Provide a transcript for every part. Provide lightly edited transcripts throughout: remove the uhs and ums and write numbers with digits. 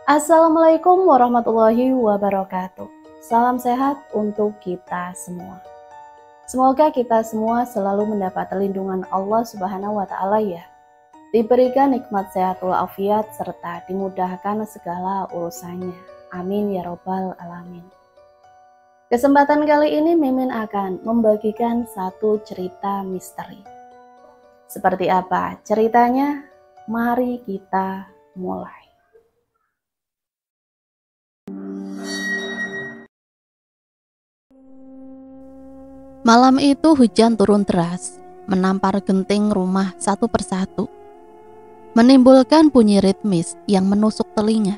Assalamualaikum warahmatullahi wabarakatuh. Salam sehat untuk kita semua. Semoga kita semua selalu mendapat lindungan Allah Subhanahu wa Ta'ala ya. Diberikan nikmat sehat walafiat serta dimudahkan segala urusannya. Amin ya robbal alamin. Kesempatan kali ini Mimin akan membagikan satu cerita misteri. Seperti apa ceritanya? Mari kita mulai. Malam itu hujan turun deras, menampar genting rumah satu persatu, menimbulkan bunyi ritmis yang menusuk telinga.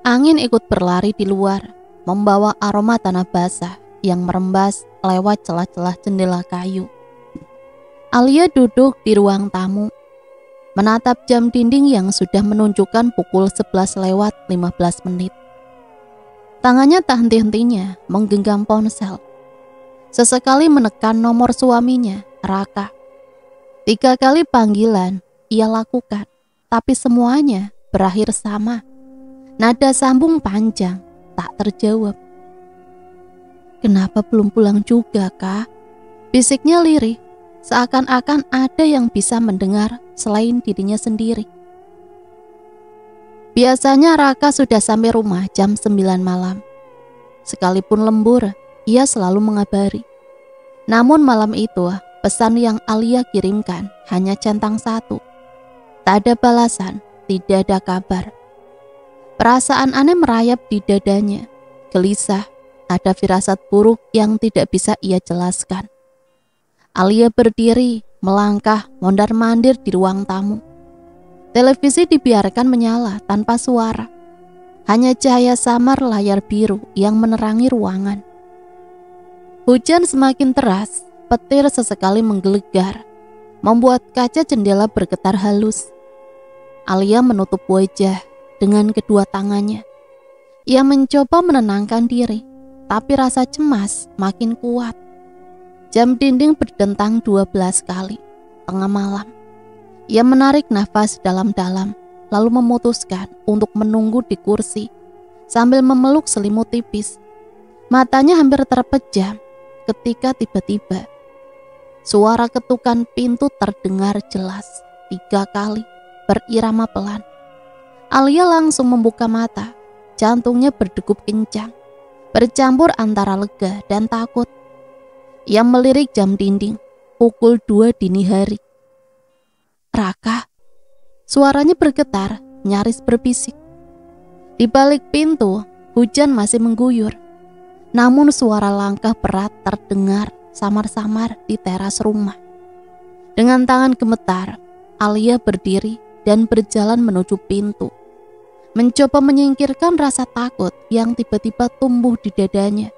Angin ikut berlari di luar, membawa aroma tanah basah yang merembas lewat celah-celah jendela kayu. Alia duduk di ruang tamu, menatap jam dinding yang sudah menunjukkan pukul 11 lewat 15 menit. Tangannya tak henti-hentinya menggenggam ponsel. Sesekali menekan nomor suaminya, Raka. 3 kali panggilan ia lakukan, tapi semuanya berakhir sama. Nada sambung panjang, tak terjawab. "Kenapa belum pulang juga, Kak?" Bisiknya lirih, seakan-akan ada yang bisa mendengar selain dirinya sendiri. Biasanya Raka sudah sampai rumah jam 9 malam. Sekalipun lembur, ia selalu mengabari. Namun malam itu, pesan yang Alia kirimkan hanya centang 1. Tak ada balasan, tidak ada kabar. Perasaan aneh merayap di dadanya. Gelisah, ada firasat buruk yang tidak bisa ia jelaskan. Alia berdiri, melangkah, mondar-mandir di ruang tamu. Televisi dibiarkan menyala tanpa suara. Hanya cahaya samar layar biru yang menerangi ruangan. Hujan semakin deras, petir sesekali menggelegar, membuat kaca jendela bergetar halus. Alia menutup wajah dengan kedua tangannya. Ia mencoba menenangkan diri, tapi rasa cemas makin kuat. Jam dinding berdentang 12 kali, tengah malam. Ia menarik nafas dalam-dalam, lalu memutuskan untuk menunggu di kursi, sambil memeluk selimut tipis. Matanya hampir terpejam ketika tiba-tiba suara ketukan pintu terdengar jelas 3 kali berirama pelan. Alia langsung membuka mata, jantungnya berdegup kencang, bercampur antara lega dan takut. Ia melirik jam dinding, pukul 2 dini hari. "Raka," suaranya bergetar, nyaris berbisik. Di balik pintu, hujan masih mengguyur. Namun suara langkah berat terdengar samar-samar di teras rumah. Dengan tangan gemetar, Alia berdiri dan berjalan menuju pintu. Mencoba menyingkirkan rasa takut yang tiba-tiba tumbuh di dadanya.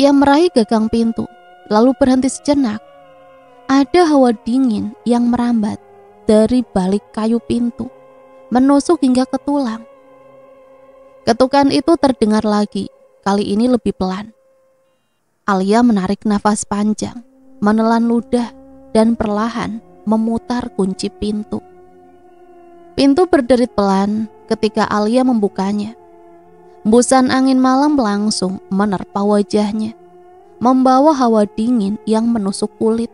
Ia meraih gagang pintu, lalu berhenti sejenak. Ada hawa dingin yang merambat dari balik kayu pintu, menusuk hingga ke tulang. Ketukan itu terdengar lagi, kali ini lebih pelan. Alia menarik nafas panjang, menelan ludah, dan perlahan memutar kunci pintu. Pintu berderit pelan ketika Alia membukanya. Hembusan angin malam langsung menerpa wajahnya, membawa hawa dingin yang menusuk kulit.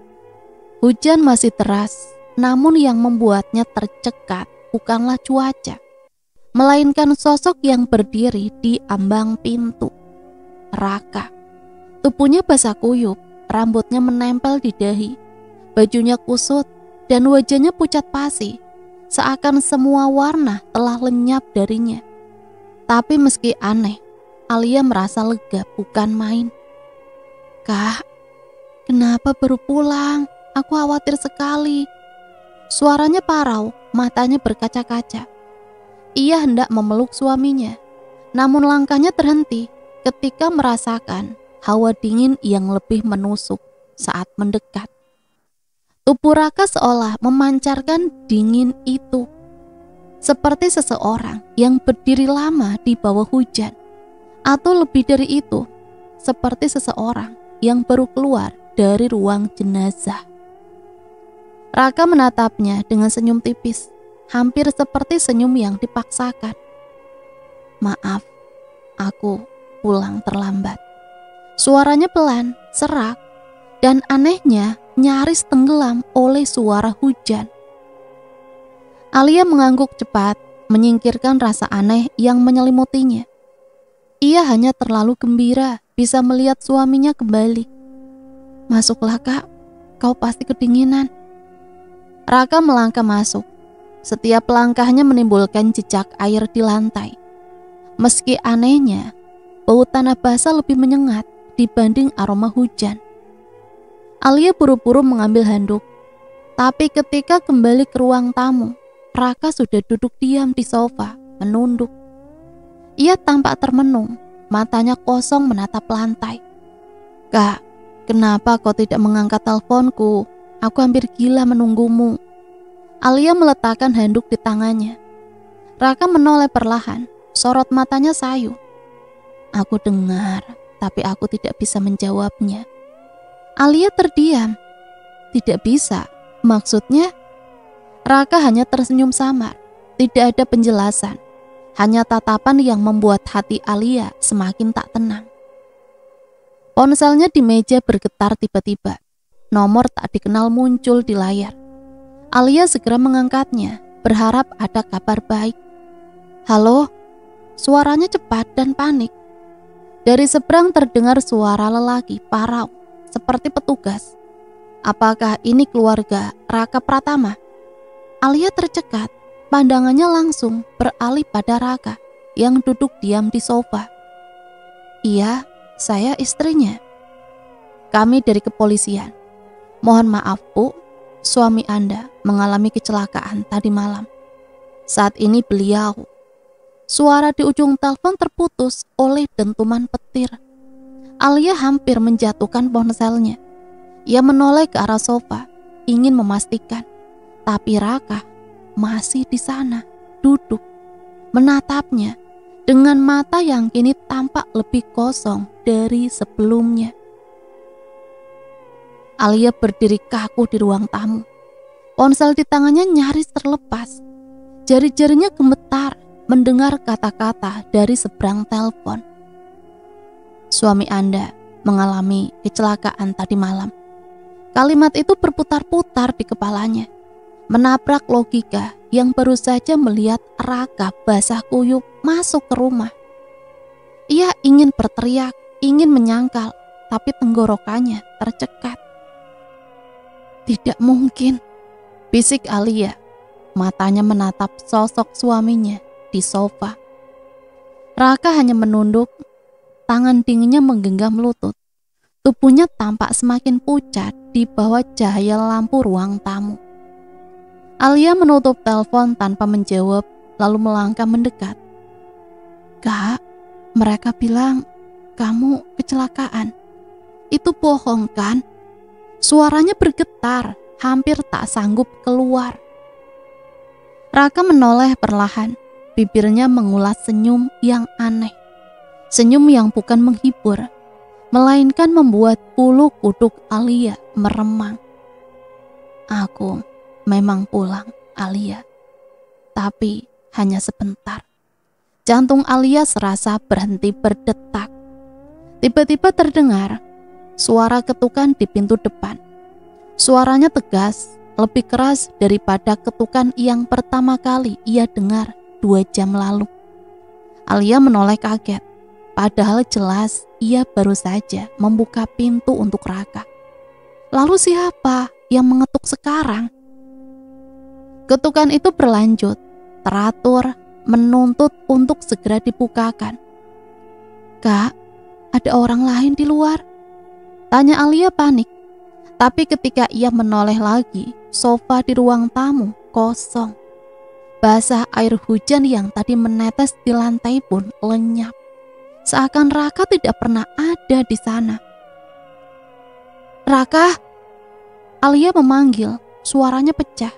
Hujan masih deras, namun yang membuatnya tercekat bukanlah cuaca, melainkan sosok yang berdiri di ambang pintu. Raka. Tubuhnya basah kuyup, rambutnya menempel di dahi, bajunya kusut, dan wajahnya pucat pasi, seakan semua warna telah lenyap darinya. Tapi meski aneh, Alia merasa lega bukan main. "Kak, kenapa baru pulang? Aku khawatir sekali." Suaranya parau, matanya berkaca-kaca. Ia hendak memeluk suaminya, namun langkahnya terhenti ketika merasakan hawa dingin yang lebih menusuk saat mendekat. Tubuh Raka seolah memancarkan dingin itu, seperti seseorang yang berdiri lama di bawah hujan, atau lebih dari itu, seperti seseorang yang baru keluar dari ruang jenazah. Raka menatapnya dengan senyum tipis. hampir seperti senyum yang dipaksakan. Maaf, aku pulang terlambat. Suaranya pelan, serak, dan anehnya nyaris tenggelam oleh suara hujan. Alia mengangguk cepat, menyingkirkan rasa aneh yang menyelimutinya. Ia hanya terlalu gembira bisa melihat suaminya kembali. Masuklah kak, kau pasti kedinginan. Raka melangkah masuk. Setiap langkahnya menimbulkan jejak air di lantai. Meski anehnya, bau tanah basah lebih menyengat dibanding aroma hujan. Alia buru-buru mengambil handuk. Tapi ketika kembali ke ruang tamu, Raka sudah duduk diam di sofa, menunduk. Ia tampak termenung, matanya kosong menatap lantai. Kak, kenapa kau tidak mengangkat teleponku? Aku hampir gila menunggumu. Alia meletakkan handuk di tangannya. Raka menoleh perlahan, sorot matanya sayu. Aku dengar, tapi aku tidak bisa menjawabnya. Alia terdiam. Tidak bisa, maksudnya? Raka hanya tersenyum samar, tidak ada penjelasan. Hanya tatapan yang membuat hati Alia semakin tak tenang. Ponselnya di meja bergetar tiba-tiba. Nomor tak dikenal muncul di layar. Alia segera mengangkatnya, berharap ada kabar baik. Halo? Suaranya cepat dan panik. Dari seberang terdengar suara lelaki parau, seperti petugas. Apakah ini keluarga Raka Pratama? Alia tercekat, pandangannya langsung beralih pada Raka yang duduk diam di sofa. Iya, saya istrinya. Kami dari kepolisian. Mohon maaf Bu, suami Anda mengalami kecelakaan tadi malam. Saat ini beliau. Suara di ujung telepon terputus oleh dentuman petir. Alia hampir menjatuhkan ponselnya. Ia menoleh ke arah sofa, ingin memastikan. Tapi Raka masih di sana, duduk, menatapnya dengan mata yang kini tampak lebih kosong dari sebelumnya. Alia berdiri kaku di ruang tamu. Ponsel di tangannya nyaris terlepas. Jari-jarinya gemetar mendengar kata-kata dari seberang telepon. Suami Anda mengalami kecelakaan tadi malam. Kalimat itu berputar-putar di kepalanya, menabrak logika yang baru saja melihat Raka basah kuyup masuk ke rumah. Ia ingin berteriak, ingin menyangkal, tapi tenggorokannya tercekat. Tidak mungkin, bisik Alia, matanya menatap sosok suaminya di sofa. Raka hanya menunduk, tangan dinginnya menggenggam lutut. Tubuhnya tampak semakin pucat di bawah cahaya lampu ruang tamu. Alia menutup telepon tanpa menjawab, lalu melangkah mendekat. Kak, mereka bilang kamu kecelakaan. Itu bohong kan? Suaranya bergetar, hampir tak sanggup keluar. Raka menoleh perlahan, bibirnya mengulas senyum yang aneh. Senyum yang bukan menghibur, melainkan membuat bulu kuduk Alia meremang. Aku memang pulang, Alia. Tapi hanya sebentar. Jantung Alia serasa berhenti berdetak. Tiba-tiba terdengar suara ketukan di pintu depan. Suaranya tegas, lebih keras daripada ketukan yang pertama kali ia dengar 2 jam lalu. Alia menoleh kaget, padahal jelas ia baru saja membuka pintu untuk Raka. Lalu siapa yang mengetuk sekarang? Ketukan itu berlanjut, teratur, menuntut untuk segera dibukakan. Kak, ada orang lain di luar? Tanya Alia panik. Tapi ketika ia menoleh lagi, sofa di ruang tamu kosong. Basah air hujan yang tadi menetes di lantai pun lenyap. Seakan Raka tidak pernah ada di sana. Raka! Alia memanggil, suaranya pecah.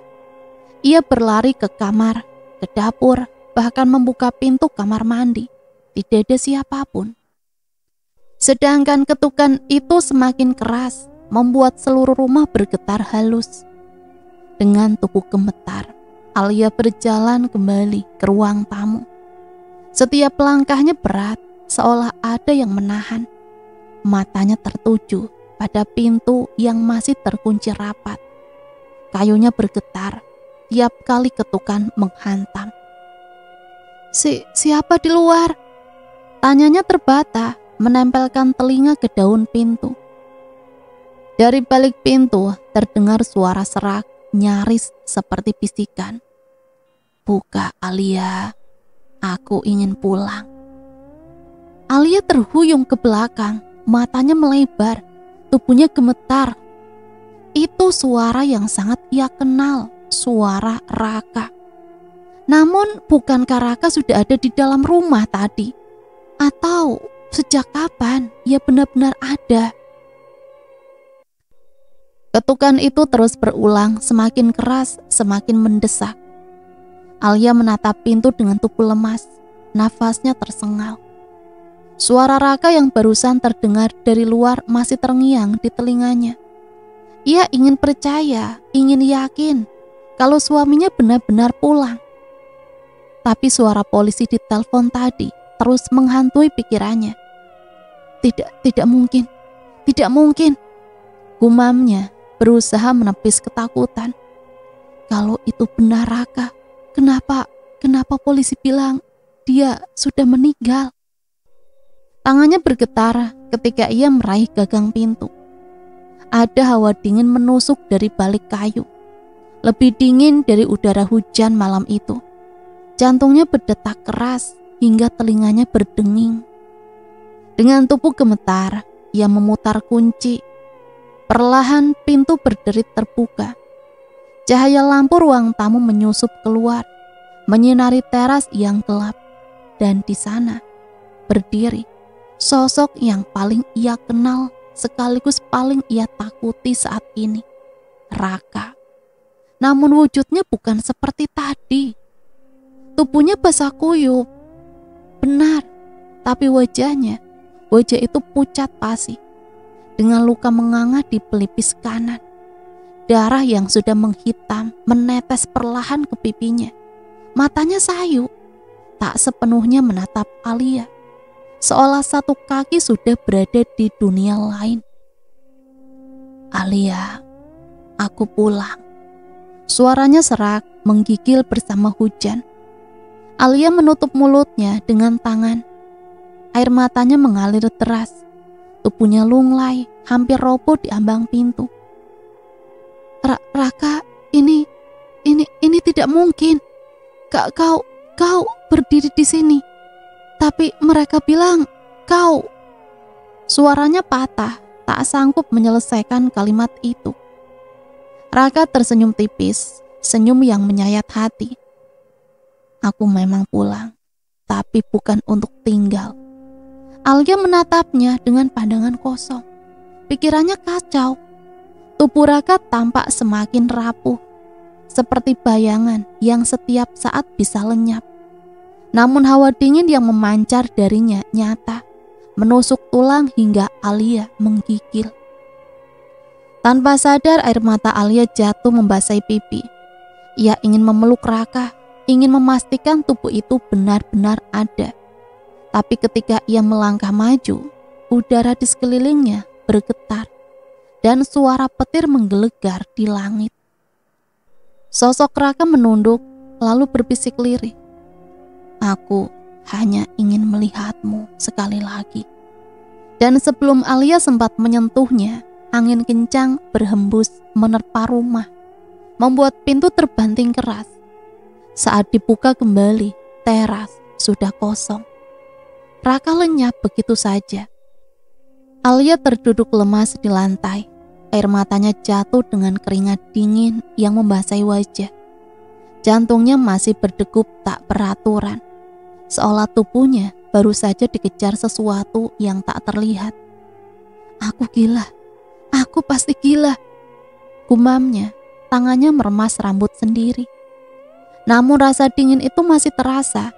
Ia berlari ke kamar, ke dapur, bahkan membuka pintu kamar mandi. Tidak ada siapapun. Sedangkan ketukan itu semakin keras, membuat seluruh rumah bergetar halus. Dengan tubuh gemetar, Alia berjalan kembali ke ruang tamu. Setiap langkahnya berat, seolah ada yang menahan. Matanya tertuju pada pintu yang masih terkunci rapat. Kayunya bergetar tiap kali ketukan menghantam. Siapa di luar? Tanyanya terbata, menempelkan telinga ke daun pintu. Dari balik pintu terdengar suara serak, nyaris seperti bisikan. Buka, Alia, aku ingin pulang. Alia terhuyung ke belakang, matanya melebar, tubuhnya gemetar. Itu suara yang sangat ia kenal, suara Raka. Namun bukankah Raka sudah ada di dalam rumah tadi? Atau sejak kapan ia benar-benar ada? Ketukan itu terus berulang, semakin keras, semakin mendesak. Alia menatap pintu dengan tubuh lemas, nafasnya tersengal. Suara Raka yang barusan terdengar dari luar masih terngiang di telinganya. Ia ingin percaya, ingin yakin kalau suaminya benar-benar pulang. Tapi suara polisi di telepon tadi terus menghantui pikirannya. Tidak mungkin, tidak mungkin. Gumamnya berusaha menepis ketakutan. Kalau itu benar Raka, kenapa polisi bilang dia sudah meninggal? Tangannya bergetar ketika ia meraih gagang pintu. Ada hawa dingin menusuk dari balik kayu. Lebih dingin dari udara hujan malam itu. Jantungnya berdetak keras hingga telinganya berdenging. Dengan tubuh gemetar, ia memutar kunci. Perlahan pintu berderit terbuka. Cahaya lampu ruang tamu menyusup keluar, menyinari teras yang gelap. Dan di sana berdiri sosok yang paling ia kenal sekaligus paling ia takuti saat ini, Raka. Namun wujudnya bukan seperti tadi. Tubuhnya basah kuyup, benar, tapi wajah itu pucat pasi, dengan luka menganga di pelipis kanan. Darah yang sudah menghitam menetes perlahan ke pipinya. Matanya sayu, tak sepenuhnya menatap Alia, seolah satu kaki sudah berada di dunia lain. Alia, aku pulang. Suaranya serak, menggigil bersama hujan. Alia menutup mulutnya dengan tangan. Air matanya mengalir deras. Tubuhnya lunglai, hampir roboh di ambang pintu. Raka, ini tidak mungkin. Kau berdiri di sini. Tapi mereka bilang kau. Suaranya patah, tak sanggup menyelesaikan kalimat itu. Raka tersenyum tipis, senyum yang menyayat hati. Aku memang pulang, tapi bukan untuk tinggal. Alia menatapnya dengan pandangan kosong. Pikirannya kacau. Tubuh Raka tampak semakin rapuh, seperti bayangan yang setiap saat bisa lenyap. Namun hawa dingin yang memancar darinya nyata, menusuk tulang hingga Alia menggigil. Tanpa sadar air mata Alia jatuh membasahi pipi. Ia ingin memeluk Raka, ingin memastikan tubuh itu benar-benar ada. Tapi ketika ia melangkah maju, udara di sekelilingnya bergetar dan suara petir menggelegar di langit. Sosok Raka menunduk lalu berbisik lirih. Aku hanya ingin melihatmu sekali lagi. Dan sebelum Alia sempat menyentuhnya, angin kencang berhembus menerpa rumah, membuat pintu terbanting keras. Saat dibuka kembali, teras sudah kosong. Raka lenyap begitu saja. Alia terduduk lemas di lantai. Air matanya jatuh dengan keringat dingin yang membasahi wajah. Jantungnya masih berdegup tak beraturan, seolah tubuhnya baru saja dikejar sesuatu yang tak terlihat. Aku gila, aku pasti gila. Gumamnya, tangannya meremas rambut sendiri. Namun rasa dingin itu masih terasa.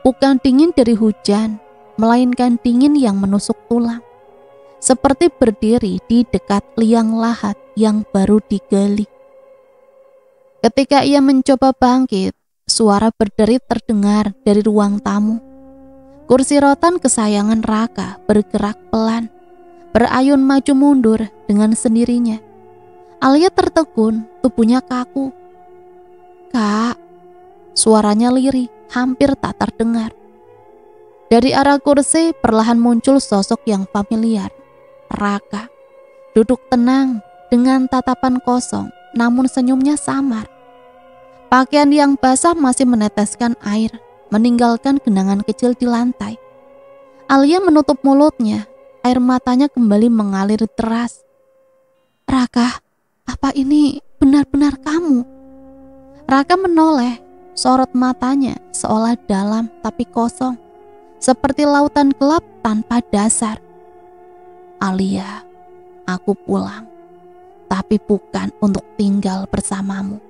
Bukan dingin dari hujan, melainkan dingin yang menusuk tulang. Seperti berdiri di dekat liang lahat yang baru digali. Ketika ia mencoba bangkit, suara berderit terdengar dari ruang tamu. Kursi rotan kesayangan Raka bergerak pelan, berayun maju mundur dengan sendirinya. Alia tertegun, tubuhnya kaku. "Kak," suaranya lirih, hampir tak terdengar. Dari arah kursi perlahan muncul sosok yang familiar. Raka duduk tenang dengan tatapan kosong, namun senyumnya samar. Pakaian yang basah masih meneteskan air, meninggalkan genangan kecil di lantai. Alia menutup mulutnya, air matanya kembali mengalir deras. "Raka, apa ini benar-benar kamu?" Raka menoleh, sorot matanya seolah dalam tapi kosong, seperti lautan gelap tanpa dasar. "Alia, aku pulang, tapi bukan untuk tinggal bersamamu."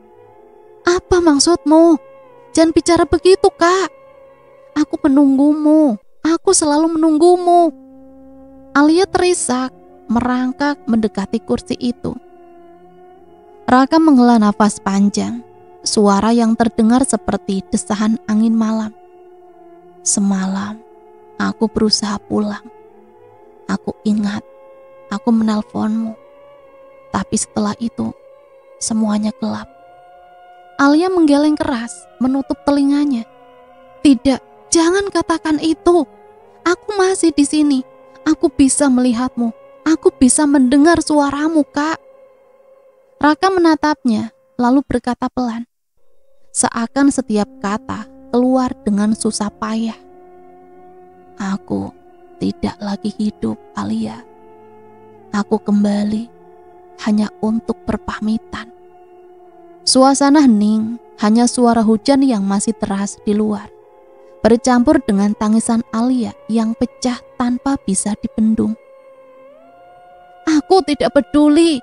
"Apa maksudmu? Jangan bicara begitu, Kak. Aku menunggumu. Aku selalu menunggumu." Alia terisak, merangkak mendekati kursi itu. Raka menghela nafas panjang, suara yang terdengar seperti desahan angin malam. "Semalam, aku berusaha pulang. Aku ingat, aku menelponmu. Tapi setelah itu, semuanya gelap." Alia menggeleng keras, menutup telinganya. "Tidak, jangan katakan itu. Aku masih di sini. Aku bisa melihatmu. Aku bisa mendengar suaramu, Kak." Raka menatapnya, lalu berkata pelan, seakan setiap kata keluar dengan susah payah. "Aku tidak lagi hidup, Alia. Aku kembali hanya untuk berpamitan." Suasana hening, hanya suara hujan yang masih deras di luar, bercampur dengan tangisan Alia yang pecah tanpa bisa dibendung. "Aku tidak peduli.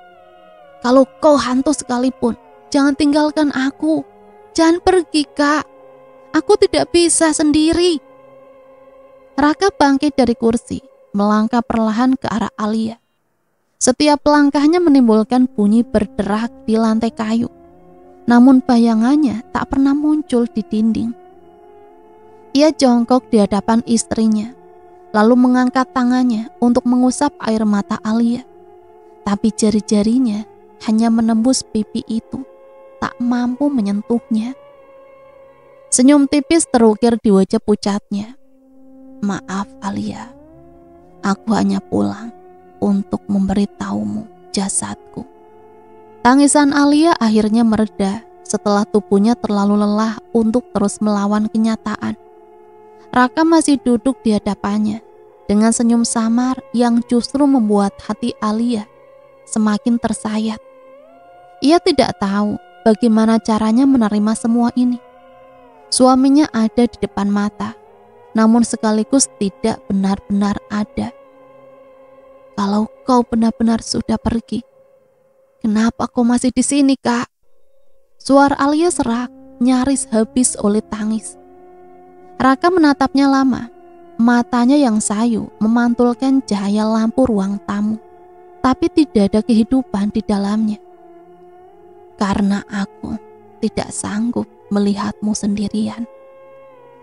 Kalau kau hantu sekalipun, jangan tinggalkan aku. Jangan pergi, Kak. Aku tidak bisa sendiri." Raka bangkit dari kursi, melangkah perlahan ke arah Alia. Setiap langkahnya menimbulkan bunyi berderak di lantai kayu. Namun bayangannya tak pernah muncul di dinding. Ia jongkok di hadapan istrinya, lalu mengangkat tangannya untuk mengusap air mata Alia. Tapi jari-jarinya hanya menembus pipi itu, tak mampu menyentuhnya. Senyum tipis terukir di wajah pucatnya. "Maaf, Alia. Aku hanya pulang untuk memberitahumu jasadku." Tangisan Alia akhirnya mereda setelah tubuhnya terlalu lelah untuk terus melawan kenyataan. Raka masih duduk di hadapannya dengan senyum samar yang justru membuat hati Alia semakin tersayat. Ia tidak tahu bagaimana caranya menerima semua ini. Suaminya ada di depan mata, namun sekaligus tidak benar-benar ada. "Kalau kau benar-benar sudah pergi, kenapa kau masih di sini, Kak?" Suara Alia serak, nyaris habis oleh tangis. Raka menatapnya lama. Matanya yang sayu memantulkan cahaya lampu ruang tamu, tapi tidak ada kehidupan di dalamnya. "Karena aku tidak sanggup melihatmu sendirian."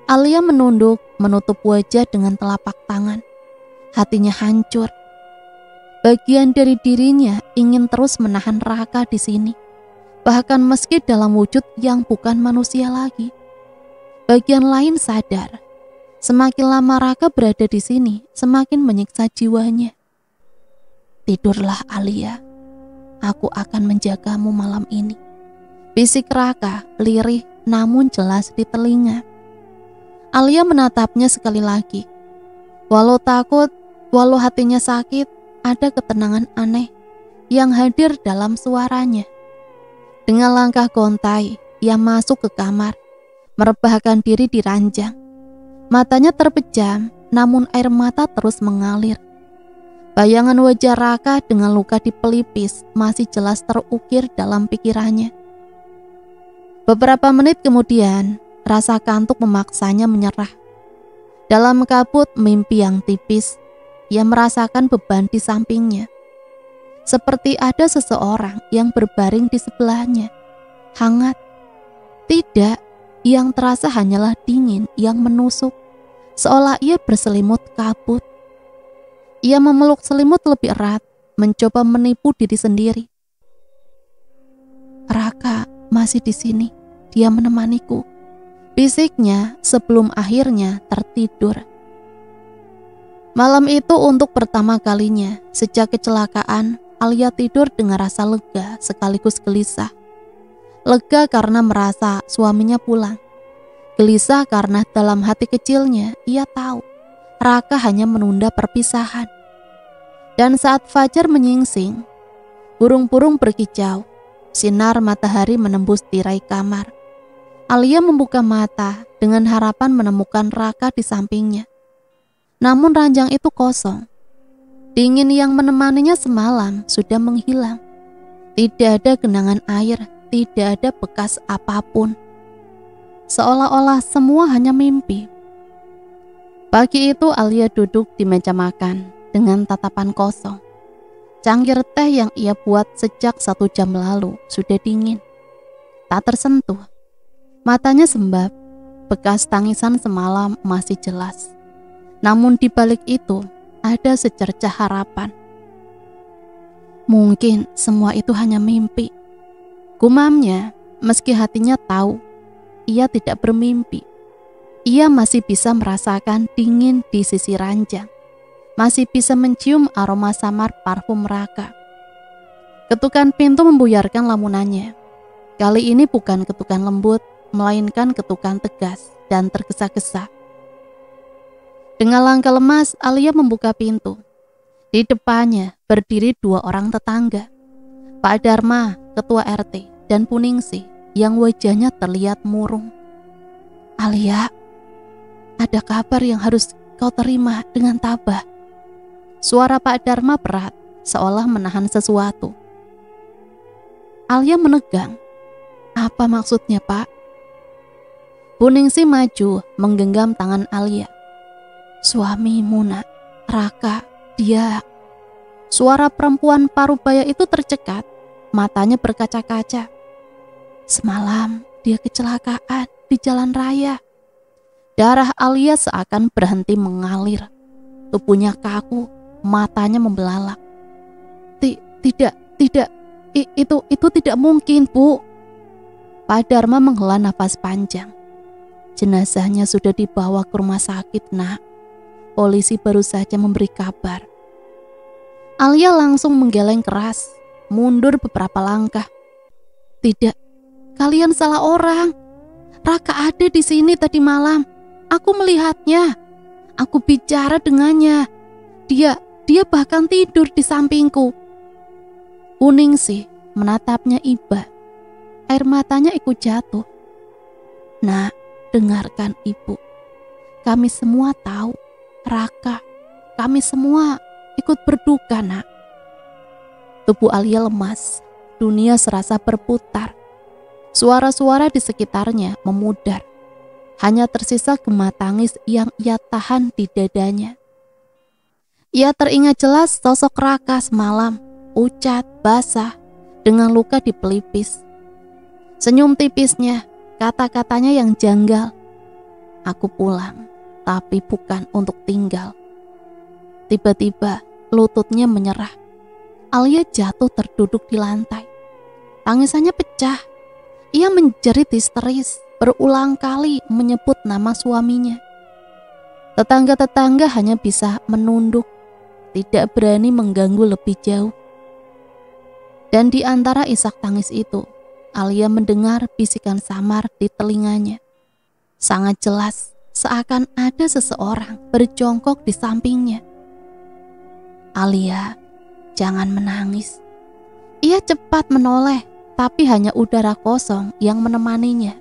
Alia menunduk, menutup wajah dengan telapak tangan. Hatinya hancur. Bagian dari dirinya ingin terus menahan Raka di sini, bahkan meski dalam wujud yang bukan manusia lagi. Bagian lain sadar, semakin lama Raka berada di sini, semakin menyiksa jiwanya. "Tidurlah, Alia. Aku akan menjagamu malam ini," bisik Raka, lirih namun jelas di telinga. Alia menatapnya sekali lagi. Walau takut, walau hatinya sakit, ada ketenangan aneh yang hadir dalam suaranya. Dengan langkah gontai, ia masuk ke kamar, merebahkan diri di ranjang. Matanya terpejam, namun air mata terus mengalir. Bayangan wajah Raka dengan luka di pelipis masih jelas terukir dalam pikirannya. Beberapa menit kemudian, rasa kantuk memaksanya menyerah. Dalam kabut mimpi yang tipis, ia merasakan beban di sampingnya. Seperti ada seseorang yang berbaring di sebelahnya, hangat. Tidak, yang terasa hanyalah dingin yang menusuk, seolah ia berselimut kabut. Ia memeluk selimut lebih erat, mencoba menipu diri sendiri. Raka masih di sini, dia menemaniku, bisiknya sebelum akhirnya tertidur. Malam itu untuk pertama kalinya sejak kecelakaan, Alia tidur dengan rasa lega sekaligus gelisah. Lega karena merasa suaminya pulang. Gelisah karena dalam hati kecilnya ia tahu Raka hanya menunda perpisahan. Dan saat fajar menyingsing, burung-burung berkicau, sinar matahari menembus tirai kamar. Alia membuka mata dengan harapan menemukan Raka di sampingnya. Namun ranjang itu kosong. Dingin yang menemaninya semalam sudah menghilang. Tidak ada genangan air, tidak ada bekas apapun. Seolah-olah semua hanya mimpi. Pagi itu Alia duduk di meja makan dengan tatapan kosong. Cangkir teh yang ia buat sejak 1 jam lalu sudah dingin, tak tersentuh. Matanya sembab, bekas tangisan semalam masih jelas. Namun di balik itu ada secercah harapan. Mungkin semua itu hanya mimpi, gumamnya, meski hatinya tahu ia tidak bermimpi. Ia masih bisa merasakan dingin di sisi ranjang, masih bisa mencium aroma samar parfum Raka. Ketukan pintu membuyarkan lamunannya. Kali ini bukan ketukan lembut, melainkan ketukan tegas dan tergesa-gesa. Dengan langkah lemas, Alia membuka pintu. Di depannya berdiri 2 orang tetangga, Pak Dharma, ketua RT, dan Puningsih yang wajahnya terlihat murung. Alia, ada kabar yang harus kau terima dengan tabah. Suara Pak Dharma berat, seolah menahan sesuatu. Alia menegang. Apa maksudnya, Pak? Puningsih maju, menggenggam tangan Alia. Suamimu, Nak, Raka, dia. Suara perempuan parubaya itu tercekat, matanya berkaca-kaca. Semalam dia kecelakaan di jalan raya. Darah Alia seakan berhenti mengalir. Tubuhnya kaku, matanya membelalak. Tidak, itu tidak mungkin, Bu. Pak Dharma menghela nafas panjang. Jenazahnya sudah dibawa ke rumah sakit, Nak. Polisi baru saja memberi kabar. Alia langsung menggeleng keras, mundur beberapa langkah. Tidak, kalian salah orang. Raka ada di sini tadi malam. Aku melihatnya. Aku bicara dengannya. Dia bahkan tidur di sampingku. Puningsih menatapnya iba. Air matanya ikut jatuh. Nak, dengarkan ibu. Kami semua tahu Raka, kami semua ikut berduka, Nak. Tubuh Alia lemas, dunia serasa berputar. Suara-suara di sekitarnya memudar. Hanya tersisa gema tangis yang ia tahan di dadanya. Ia teringat jelas sosok Raka semalam, pucat, basah, dengan luka di pelipis. Senyum tipisnya, kata-katanya yang janggal. Aku pulang, tapi bukan untuk tinggal. Tiba-tiba lututnya menyerah. Alia jatuh terduduk di lantai. Tangisannya pecah. Ia menjerit histeris, berulang kali menyebut nama suaminya. Tetangga-tetangga hanya bisa menunduk, tidak berani mengganggu lebih jauh. Dan di antara isak tangis itu, Alia mendengar bisikan samar di telinganya. Sangat jelas, seakan ada seseorang berjongkok di sampingnya. Alia, jangan menangis. Ia cepat menoleh, tapi hanya udara kosong yang menemaninya.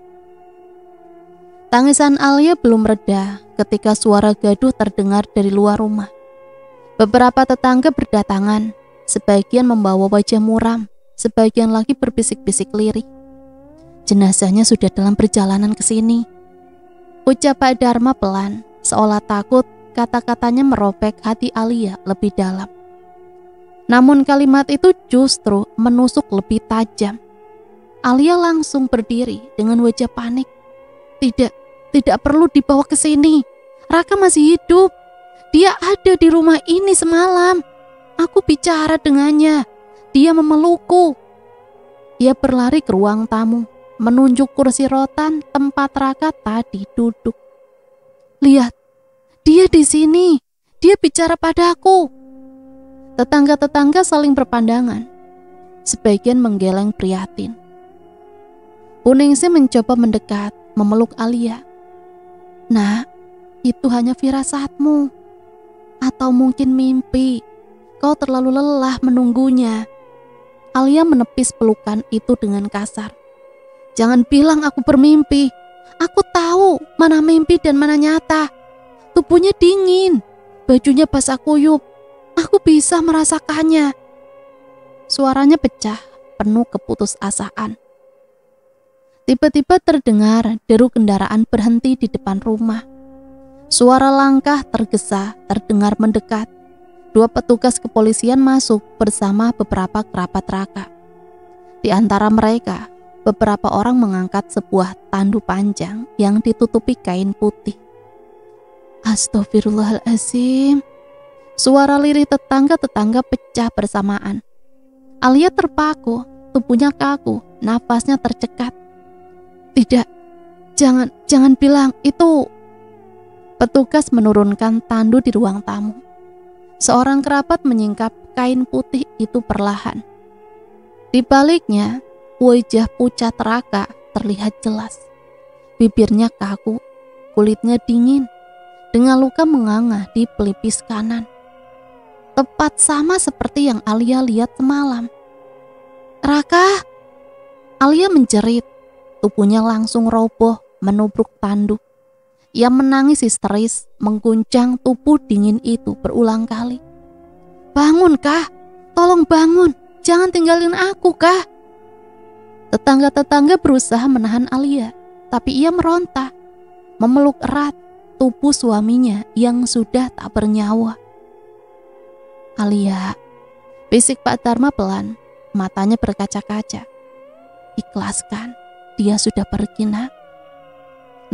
Tangisan Alia belum reda ketika suara gaduh terdengar dari luar rumah. Beberapa tetangga berdatangan, sebagian membawa wajah muram, sebagian lagi berbisik-bisik lirik. Jenazahnya sudah dalam perjalanan ke sini. Ucap Pak Dharma pelan, seolah takut kata-katanya merobek hati Alia lebih dalam. Namun kalimat itu justru menusuk lebih tajam. Alia langsung berdiri dengan wajah panik. Tidak perlu dibawa ke sini. Raka masih hidup. Dia ada di rumah ini semalam. Aku bicara dengannya. Dia memelukku. Ia berlari ke ruang tamu, menunjuk kursi rotan tempat Raka tadi duduk. Lihat, dia di sini. Dia bicara padaku. Tetangga-tetangga saling berpandangan. Sebagian menggeleng prihatin. Puningsih mencoba mendekat, memeluk Alia. Nak, itu hanya firasatmu. Atau mungkin mimpi. Kau terlalu lelah menunggunya. Alia menepis pelukan itu dengan kasar. Jangan bilang aku bermimpi. Aku tahu mana mimpi dan mana nyata. Tubuhnya dingin. Bajunya basah kuyup. Aku bisa merasakannya. Suaranya pecah, penuh keputusasaan. Tiba-tiba terdengar deru kendaraan berhenti di depan rumah. Suara langkah tergesa terdengar mendekat. 2 petugas kepolisian masuk bersama beberapa kerabat Raka. Di antara mereka, beberapa orang mengangkat sebuah tandu panjang yang ditutupi kain putih. Astaghfirullahaladzim. Suara lirih tetangga-tetangga pecah bersamaan. Alia terpaku, tubuhnya kaku, nafasnya tercekat. Tidak, jangan bilang itu. Petugas menurunkan tandu di ruang tamu. Seorang kerabat menyingkap kain putih itu perlahan. Di baliknya, wajah pucat Raka terlihat jelas. Bibirnya kaku, kulitnya dingin, dengan luka menganga di pelipis kanan. Tepat sama seperti yang Alia lihat semalam. Raka! Alia menjerit, tubuhnya langsung roboh menubruk tandu. Ia menangis histeris, mengguncang tubuh dingin itu berulang kali. Bangun kah? Tolong bangun, jangan tinggalin aku kah? Tetangga-tetangga berusaha menahan Alia, tapi ia meronta, memeluk erat tubuh suaminya yang sudah tak bernyawa. Alia, bisik Pak Dharma pelan, matanya berkaca-kaca. Ikhlaskan, dia sudah pergi, nak.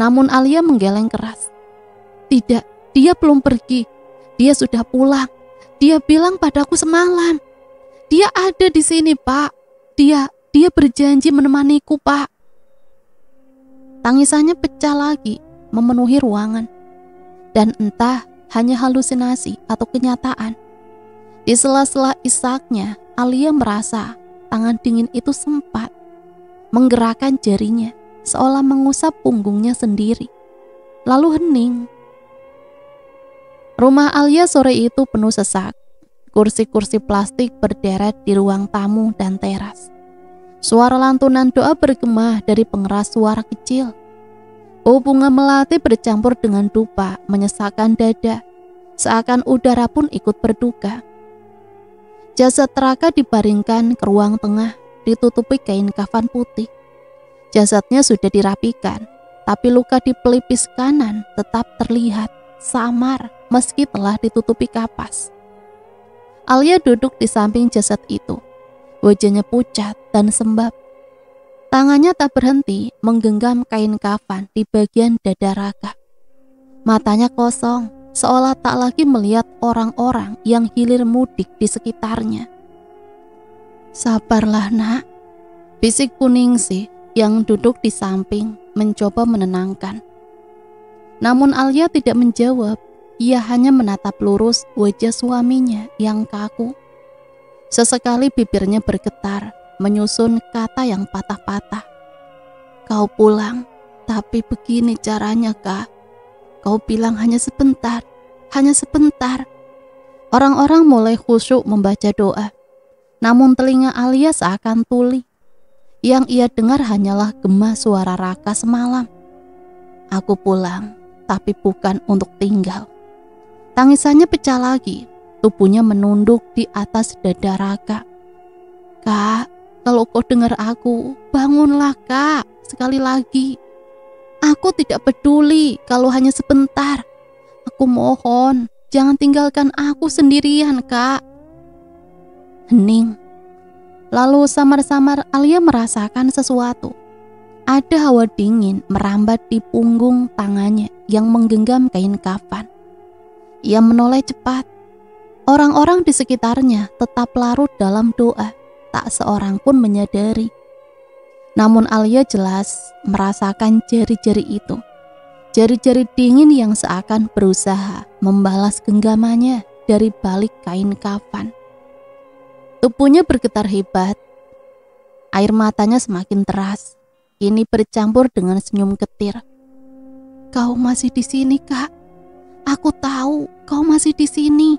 Namun Alia menggeleng keras. Tidak, dia belum pergi. Dia sudah pulang. Dia bilang padaku semalam. Dia ada di sini, Pak. Dia berjanji menemaniku, Pak. Tangisannya pecah lagi, memenuhi ruangan. Dan entah hanya halusinasi atau kenyataan. Di sela-sela isaknya, Alia merasa tangan dingin itu sempat menggerakkan jarinya, seolah mengusap punggungnya sendiri, lalu hening. Rumah Alia sore itu penuh sesak. Kursi-kursi plastik berderet di ruang tamu dan teras. Suara lantunan doa bergema dari pengeras suara kecil. Bau bunga melati bercampur dengan dupa menyesakkan dada, seakan udara pun ikut berduka. Jasad Raka dibaringkan ke ruang tengah, ditutupi kain kafan putih. Jasadnya sudah dirapikan, tapi luka di pelipis kanan tetap terlihat samar meski telah ditutupi kapas. Alia duduk di samping jasad itu, wajahnya pucat dan sembab. Tangannya tak berhenti menggenggam kain kafan di bagian dada Raka. Matanya kosong, seolah tak lagi melihat orang-orang yang hilir mudik di sekitarnya. Sabarlah, nak, bisik Puningsih yang duduk di samping mencoba menenangkan. Namun Alia tidak menjawab. Ia hanya menatap lurus wajah suaminya yang kaku. Sesekali bibirnya bergetar, menyusun kata yang patah-patah. Kau pulang, tapi begini caranya, Kak. Kau bilang hanya sebentar, hanya sebentar. Orang-orang mulai khusyuk membaca doa. Namun telinga Alia seakan tuli. Yang ia dengar hanyalah gema suara Raka semalam. Aku pulang, tapi bukan untuk tinggal. Tangisannya pecah lagi, tubuhnya menunduk di atas dada Raka. Kak, kalau kau dengar aku, bangunlah, Kak, sekali lagi. Aku tidak peduli kalau hanya sebentar. Aku mohon, jangan tinggalkan aku sendirian, Kak. Hening. Lalu samar-samar Alia merasakan sesuatu. Ada hawa dingin merambat di punggung tangannya yang menggenggam kain kafan. Ia menoleh cepat. Orang-orang di sekitarnya tetap larut dalam doa, tak seorang pun menyadari. Namun Alia jelas merasakan jari-jari itu. Jari-jari dingin yang seakan berusaha membalas genggamannya dari balik kain kafan. Tubuhnya bergetar hebat. Air matanya semakin deras. Ini bercampur dengan senyum getir. "Kau masih di sini, Kak. Aku tahu kau masih di sini."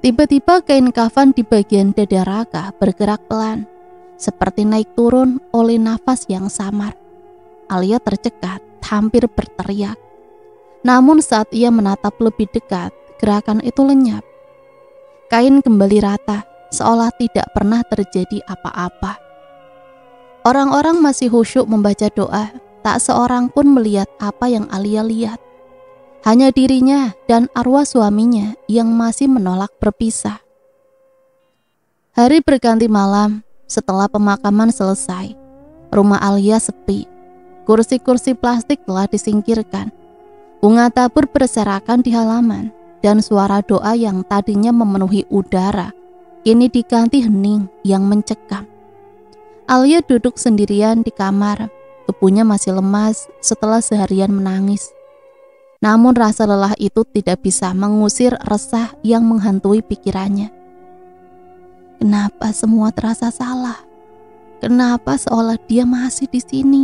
Tiba-tiba kain kafan di bagian dada Raka bergerak pelan, seperti naik turun oleh nafas yang samar. Alia tercekat, hampir berteriak. Namun saat ia menatap lebih dekat, gerakan itu lenyap. Kain kembali rata, seolah tidak pernah terjadi apa-apa. Orang-orang masih khusyuk membaca doa, tak seorang pun melihat apa yang Alia lihat. Hanya dirinya dan arwah suaminya yang masih menolak berpisah. Hari berganti malam, setelah pemakaman selesai, rumah Alia sepi. Kursi-kursi plastik telah disingkirkan. Bunga tabur berserakan di halaman, dan suara doa yang tadinya memenuhi udara, kini diganti hening yang mencekam. Alia duduk sendirian di kamar, tubuhnya masih lemas setelah seharian menangis. Namun rasa lelah itu tidak bisa mengusir resah yang menghantui pikirannya. Kenapa semua terasa salah? Kenapa seolah dia masih di sini?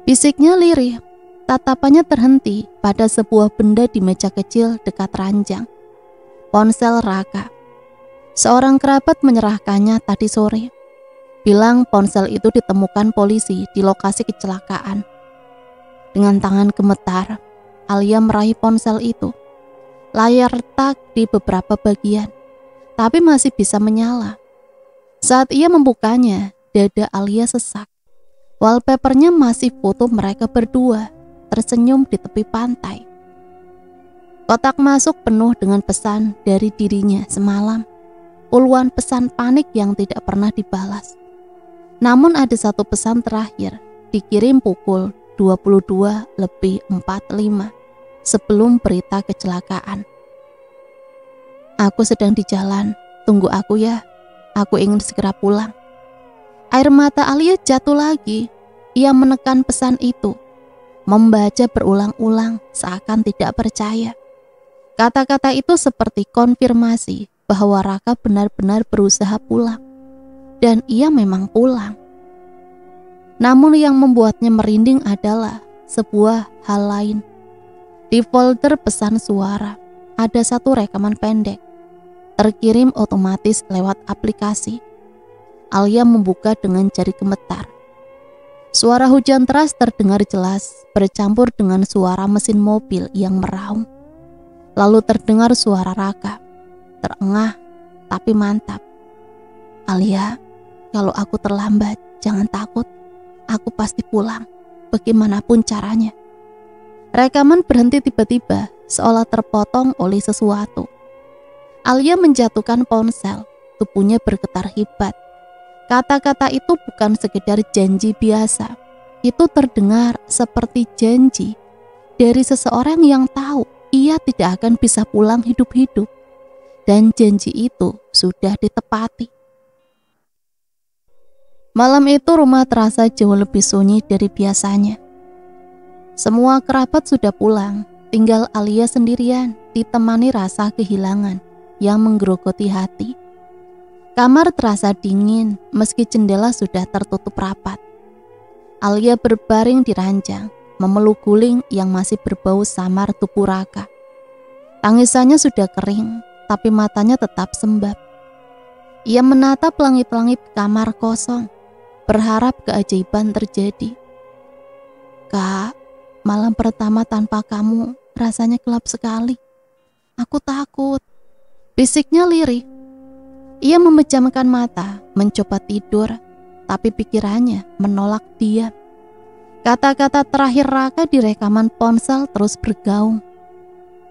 Bisiknya lirih, tatapannya terhenti pada sebuah benda di meja kecil dekat ranjang. Ponsel Raka. Seorang kerabat menyerahkannya tadi sore. Bilang ponsel itu ditemukan polisi di lokasi kecelakaan. Dengan tangan gemetar, Alia meraih ponsel itu. Layar retak di beberapa bagian, tapi masih bisa menyala. Saat ia membukanya, dada Alia sesak. Wallpapernya masih foto mereka berdua, tersenyum di tepi pantai. Kotak masuk penuh dengan pesan dari dirinya semalam. Puluhan pesan panik yang tidak pernah dibalas. Namun ada satu pesan terakhir, dikirim pukul 22:45 sebelum berita kecelakaan. "Aku sedang di jalan, tunggu aku ya. Aku ingin segera pulang." Air mata Alia jatuh lagi. Ia menekan pesan itu, membaca berulang-ulang seakan tidak percaya. Kata-kata itu seperti konfirmasi bahwa Raka benar-benar berusaha pulang, dan ia memang pulang. Namun yang membuatnya merinding adalah sebuah hal lain. Di folder pesan suara, ada satu rekaman pendek, terkirim otomatis lewat aplikasi. Alia membuka dengan jari gemetar. Suara hujan deras terdengar jelas, bercampur dengan suara mesin mobil yang meraung. Lalu terdengar suara Raka, terengah tapi mantap. "Alia, kalau aku terlambat, jangan takut. Aku pasti pulang, bagaimanapun caranya." Rekaman berhenti tiba-tiba, seolah terpotong oleh sesuatu. Alia menjatuhkan ponsel, tubuhnya bergetar hebat. Kata-kata itu bukan sekedar janji biasa. Itu terdengar seperti janji dari seseorang yang tahu ia tidak akan bisa pulang hidup-hidup. Dan janji itu sudah ditepati. Malam itu rumah terasa jauh lebih sunyi dari biasanya. Semua kerabat sudah pulang, tinggal Alia sendirian ditemani rasa kehilangan yang menggerogoti hati. Kamar terasa dingin meski jendela sudah tertutup rapat. Alia berbaring di ranjang, memeluk guling yang masih berbau samar tubuh Raka. Tangisannya sudah kering, tapi matanya tetap sembab. Ia menatap langit-langit kamar kosong, berharap keajaiban terjadi. "Kak, malam pertama tanpa kamu rasanya gelap sekali. Aku takut," bisiknya lirih. Ia memejamkan mata, mencoba tidur, tapi pikirannya menolak dia. Kata-kata terakhir Raka di rekaman ponsel terus bergaung.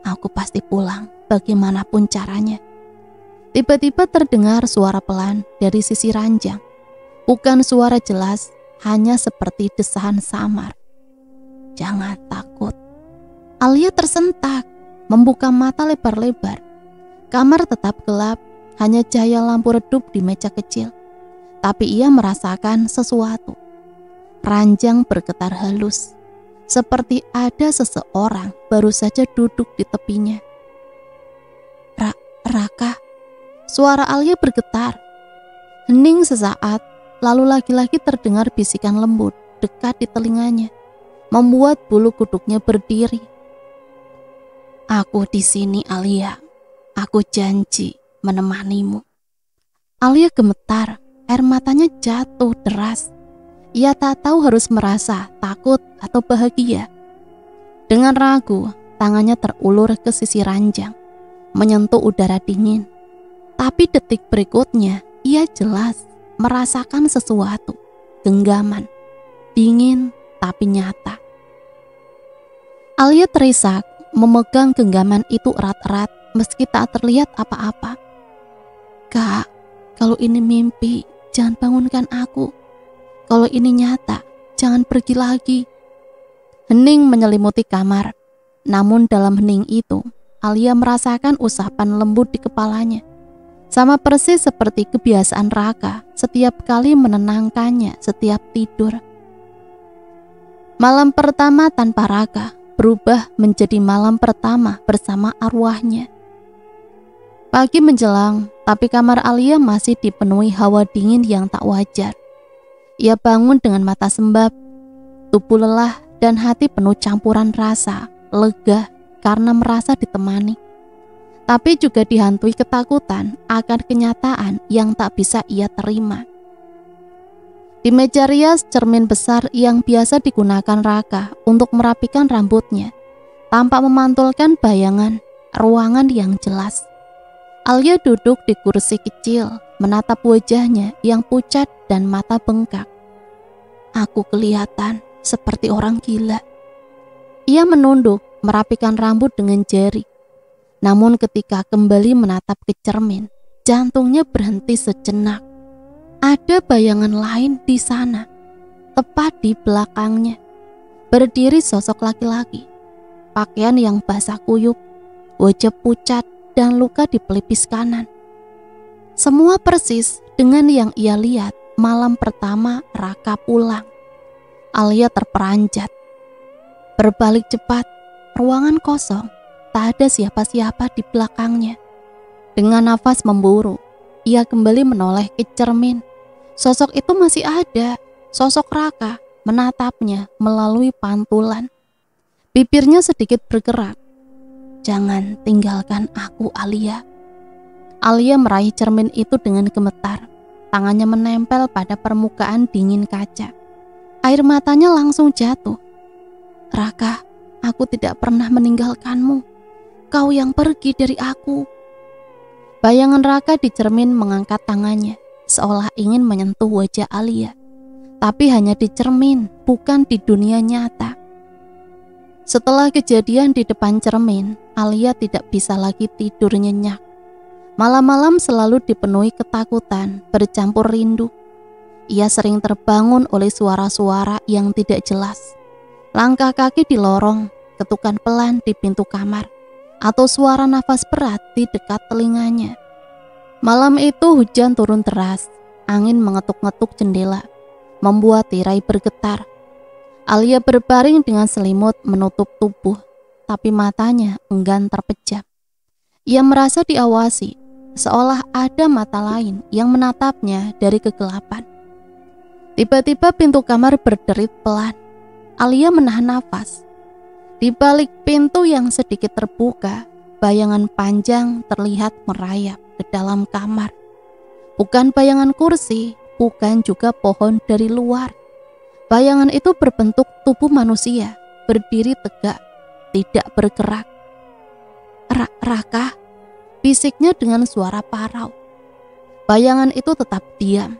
"Aku pasti pulang, bagaimanapun caranya." Tiba-tiba terdengar suara pelan dari sisi ranjang. Bukan suara jelas, hanya seperti desahan samar. "Jangan takut." Alia tersentak, membuka mata lebar-lebar. Kamar tetap gelap, hanya cahaya lampu redup di meja kecil. Tapi ia merasakan sesuatu. Ranjang bergetar halus, seperti ada seseorang baru saja duduk di tepinya. Raka. Suara Alia bergetar. Hening sesaat, lalu lagi-lagi terdengar bisikan lembut dekat di telinganya, membuat bulu kuduknya berdiri. "Aku di sini, Alia. Aku janji menemanimu." Alia gemetar, air matanya jatuh deras. Ia tak tahu harus merasa takut atau bahagia. Dengan ragu, tangannya terulur ke sisi ranjang, menyentuh udara dingin. Tapi detik berikutnya, ia jelas merasakan sesuatu, genggaman, dingin tapi nyata. Alia terisak, memegang genggaman itu erat-erat meski tak terlihat apa-apa. "Kak, kalau ini mimpi, jangan bangunkan aku. Kalau ini nyata, jangan pergi lagi." Hening menyelimuti kamar. Namun dalam hening itu, Alia merasakan usapan lembut di kepalanya. Sama persis seperti kebiasaan Raka setiap kali menenangkannya setiap tidur. Malam pertama tanpa Raka berubah menjadi malam pertama bersama arwahnya. Pagi menjelang, tapi kamar Alia masih dipenuhi hawa dingin yang tak wajar. Ia bangun dengan mata sembab, tubuh lelah dan hati penuh campuran rasa, lega karena merasa ditemani. Tapi juga dihantui ketakutan akan kenyataan yang tak bisa ia terima. Di meja rias cermin besar yang biasa digunakan Raka untuk merapikan rambutnya, tampak memantulkan bayangan ruangan yang jelas. Alia duduk di kursi kecil, menatap wajahnya yang pucat dan mata bengkak. "Aku kelihatan seperti orang gila." Ia menunduk, merapikan rambut dengan jari. Namun ketika kembali menatap ke cermin, jantungnya berhenti sejenak. Ada bayangan lain di sana, tepat di belakangnya. Berdiri sosok laki-laki, pakaian yang basah kuyup, wajah pucat dan luka di pelipis kanan. Semua persis dengan yang ia lihat malam pertama Raka pulang. Alia terperanjat. Berbalik cepat, ruangan kosong. Tak ada siapa-siapa di belakangnya. Dengan nafas memburu, ia kembali menoleh ke cermin. Sosok itu masih ada. Sosok Raka menatapnya melalui pantulan. Bibirnya sedikit bergerak. "Jangan tinggalkan aku, Alia." Alia meraih cermin itu dengan gemetar. Tangannya menempel pada permukaan dingin kaca. Air matanya langsung jatuh. "Raka, aku tidak pernah meninggalkanmu. Kau yang pergi dari aku." Bayangan Raka di cermin mengangkat tangannya, seolah ingin menyentuh wajah Alia. Tapi hanya di cermin, bukan di dunia nyata. Setelah kejadian di depan cermin, Alia tidak bisa lagi tidur nyenyak. Malam-malam selalu dipenuhi ketakutan, bercampur rindu. Ia sering terbangun oleh suara-suara yang tidak jelas. Langkah kaki di lorong, ketukan pelan di pintu kamar, atau suara nafas berat di dekat telinganya. Malam itu hujan turun deras, angin mengetuk-ngetuk jendela, membuat tirai bergetar. Alia berbaring dengan selimut menutup tubuh, tapi matanya enggan terpejam. Ia merasa diawasi, seolah ada mata lain yang menatapnya dari kegelapan. Tiba-tiba pintu kamar berderit pelan. Alia menahan nafas. Di balik pintu yang sedikit terbuka, bayangan panjang terlihat merayap ke dalam kamar. Bukan bayangan kursi, bukan juga pohon dari luar. Bayangan itu berbentuk tubuh manusia, berdiri tegak, tidak bergerak. Raka, bisiknya dengan suara parau. Bayangan itu tetap diam.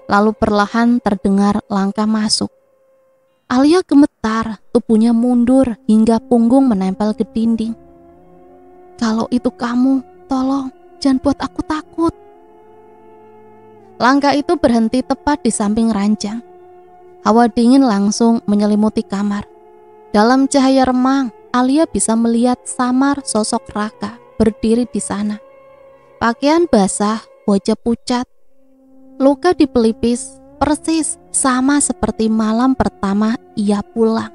Lalu perlahan terdengar langkah masuk. Alia gemetar, tubuhnya mundur hingga punggung menempel ke dinding. "Kalau itu kamu, tolong jangan buat aku takut. Langkah itu berhenti tepat di samping ranjang. Hawa dingin langsung menyelimuti kamar. Dalam cahaya remang, Alia bisa melihat samar sosok Raka berdiri di sana. Pakaian basah, wajah pucat, luka di pelipis, persis sama seperti malam pertama ia pulang.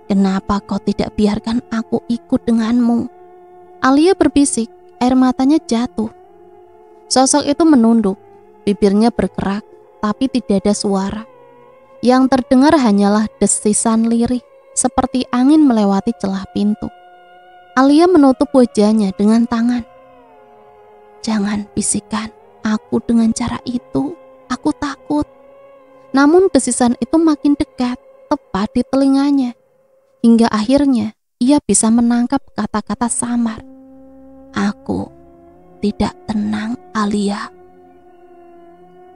Kenapa kau tidak biarkan aku ikut denganmu? Alia berbisik, air matanya jatuh. Sosok itu menunduk, bibirnya bergerak, tapi tidak ada suara. Yang terdengar hanyalah desisan lirih, seperti angin melewati celah pintu. Alia menutup wajahnya dengan tangan. Jangan bisikan aku dengan cara itu, aku takut. Namun desisan itu makin dekat, tepat di telinganya. Hingga akhirnya ia bisa menangkap kata-kata samar. Aku tidak tenang, Alia.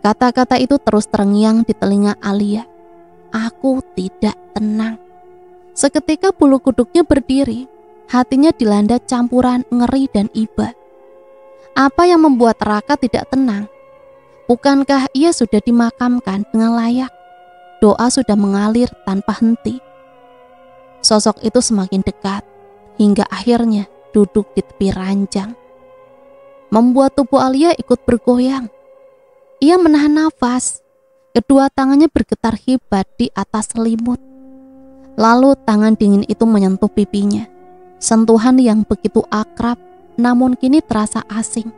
Kata-kata itu terus terngiang di telinga Alia. Aku tidak tenang. Seketika bulu kuduknya berdiri, hatinya dilanda campuran ngeri dan iba. Apa yang membuat Raka tidak tenang? Bukankah ia sudah dimakamkan dengan layak? Doa sudah mengalir tanpa henti. Sosok itu semakin dekat, hingga akhirnya duduk di tepi ranjang. Membuat tubuh Alia ikut bergoyang. Ia menahan nafas, kedua tangannya bergetar hebat di atas selimut. Lalu tangan dingin itu menyentuh pipinya. Sentuhan yang begitu akrab, namun kini terasa asing,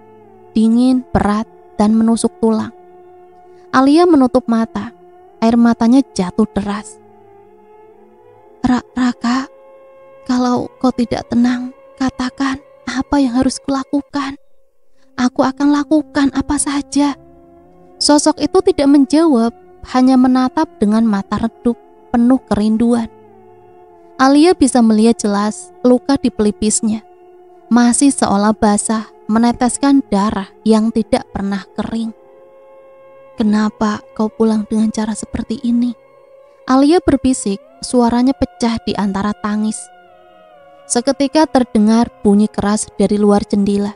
dingin, berat, dan menusuk tulang. Alia menutup mata, air matanya jatuh deras. Raka, kalau kau tidak tenang, katakan apa yang harus kulakukan. Aku akan lakukan apa saja. Sosok itu tidak menjawab, hanya menatap dengan mata redup, penuh kerinduan. Alia bisa melihat jelas luka di pelipisnya. Masih seolah basah, meneteskan darah yang tidak pernah kering. Kenapa kau pulang dengan cara seperti ini? Alia berbisik, suaranya pecah di antara tangis. Seketika terdengar bunyi keras dari luar jendela,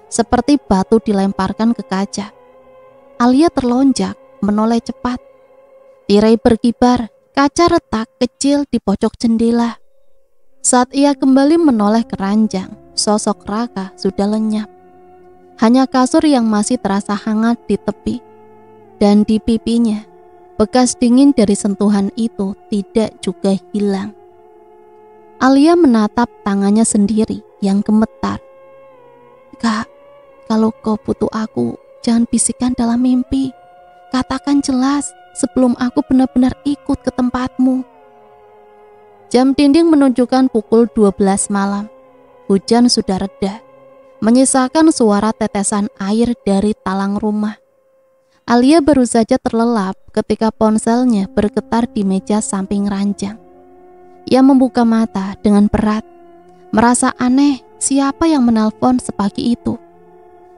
seperti batu dilemparkan ke kaca. Alia terlonjak, menoleh cepat. Tirai berkibar, kaca retak kecil di pojok jendela. Saat ia kembali menoleh ke ranjang, sosok Raka sudah lenyap. Hanya kasur yang masih terasa hangat di tepi, dan di pipinya, bekas dingin dari sentuhan itu tidak juga hilang. Alia menatap tangannya sendiri yang gemetar. Kak, kalau kau butuh aku, jangan bisikan dalam mimpi. Katakan jelas sebelum aku benar-benar ikut ke tempatmu. Jam dinding menunjukkan pukul 12 malam. Hujan sudah reda, menyisakan suara tetesan air dari talang rumah. Alia baru saja terlelap ketika ponselnya bergetar di meja samping ranjang. Ia membuka mata dengan berat, merasa aneh siapa yang menelpon sepagi itu.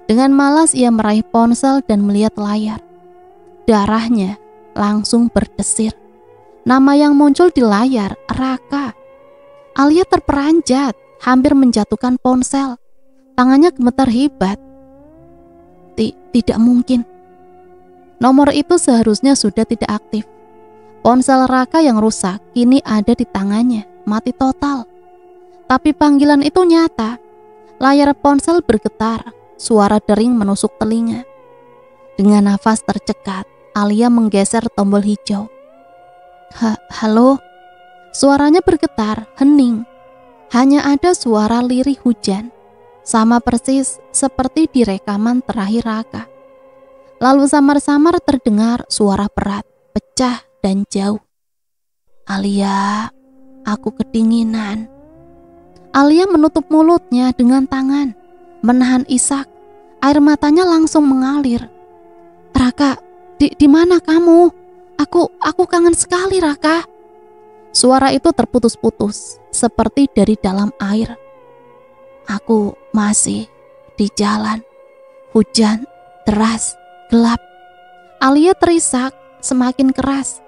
Dengan malas ia meraih ponsel dan melihat layar. Darahnya langsung berdesir. Nama yang muncul di layar, Raka. Alia terperanjat, hampir menjatuhkan ponsel. Tangannya gemetar hebat. Tidak mungkin. Nomor itu seharusnya sudah tidak aktif. Ponsel Raka yang rusak kini ada di tangannya, mati total. Tapi panggilan itu nyata. Layar ponsel bergetar, suara dering menusuk telinga. Dengan nafas tercekat, Alia menggeser tombol hijau. Halo? Suaranya bergetar, hening. Hanya ada suara lirih hujan, sama persis seperti di rekaman terakhir Raka. Lalu samar-samar terdengar suara berat, pecah dan jauh. Alia, aku kedinginan. Alia menutup mulutnya dengan tangan, menahan isak. Air matanya langsung mengalir. Raka, di mana kamu? Aku kangen sekali, Raka. Suara itu terputus-putus, seperti dari dalam air. Aku masih di jalan. Hujan deras, gelap. Alia terisak semakin keras.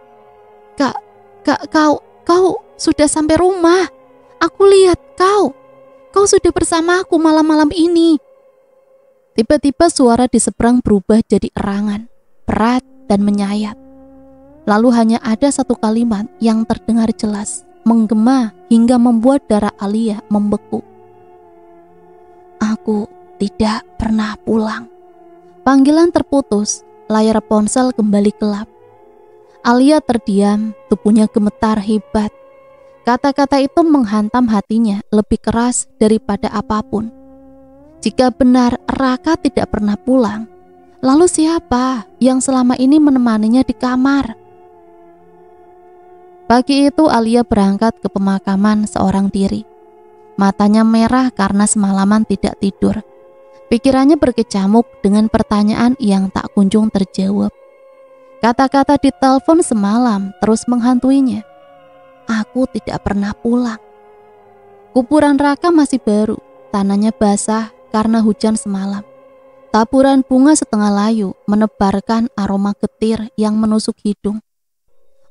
Kau sudah sampai rumah. Aku lihat kau sudah bersama aku malam-malam ini. Tiba-tiba suara di seberang berubah jadi erangan, berat dan menyayat. Lalu hanya ada satu kalimat yang terdengar jelas, menggema hingga membuat darah Alia membeku. Aku tidak pernah pulang. Panggilan terputus, layar ponsel kembali gelap. Alia terdiam, tubuhnya gemetar hebat. Kata-kata itu menghantam hatinya lebih keras daripada apapun. Jika benar Raka tidak pernah pulang, lalu siapa yang selama ini menemaninya di kamar? Pagi itu Alia berangkat ke pemakaman seorang diri. Matanya merah karena semalaman tidak tidur. Pikirannya berkecamuk dengan pertanyaan yang tak kunjung terjawab. Kata-kata di telepon semalam terus menghantuinya. Aku tidak pernah pulang. Kuburan Raka masih baru, tanahnya basah karena hujan semalam. Taburan bunga setengah layu menebarkan aroma getir yang menusuk hidung.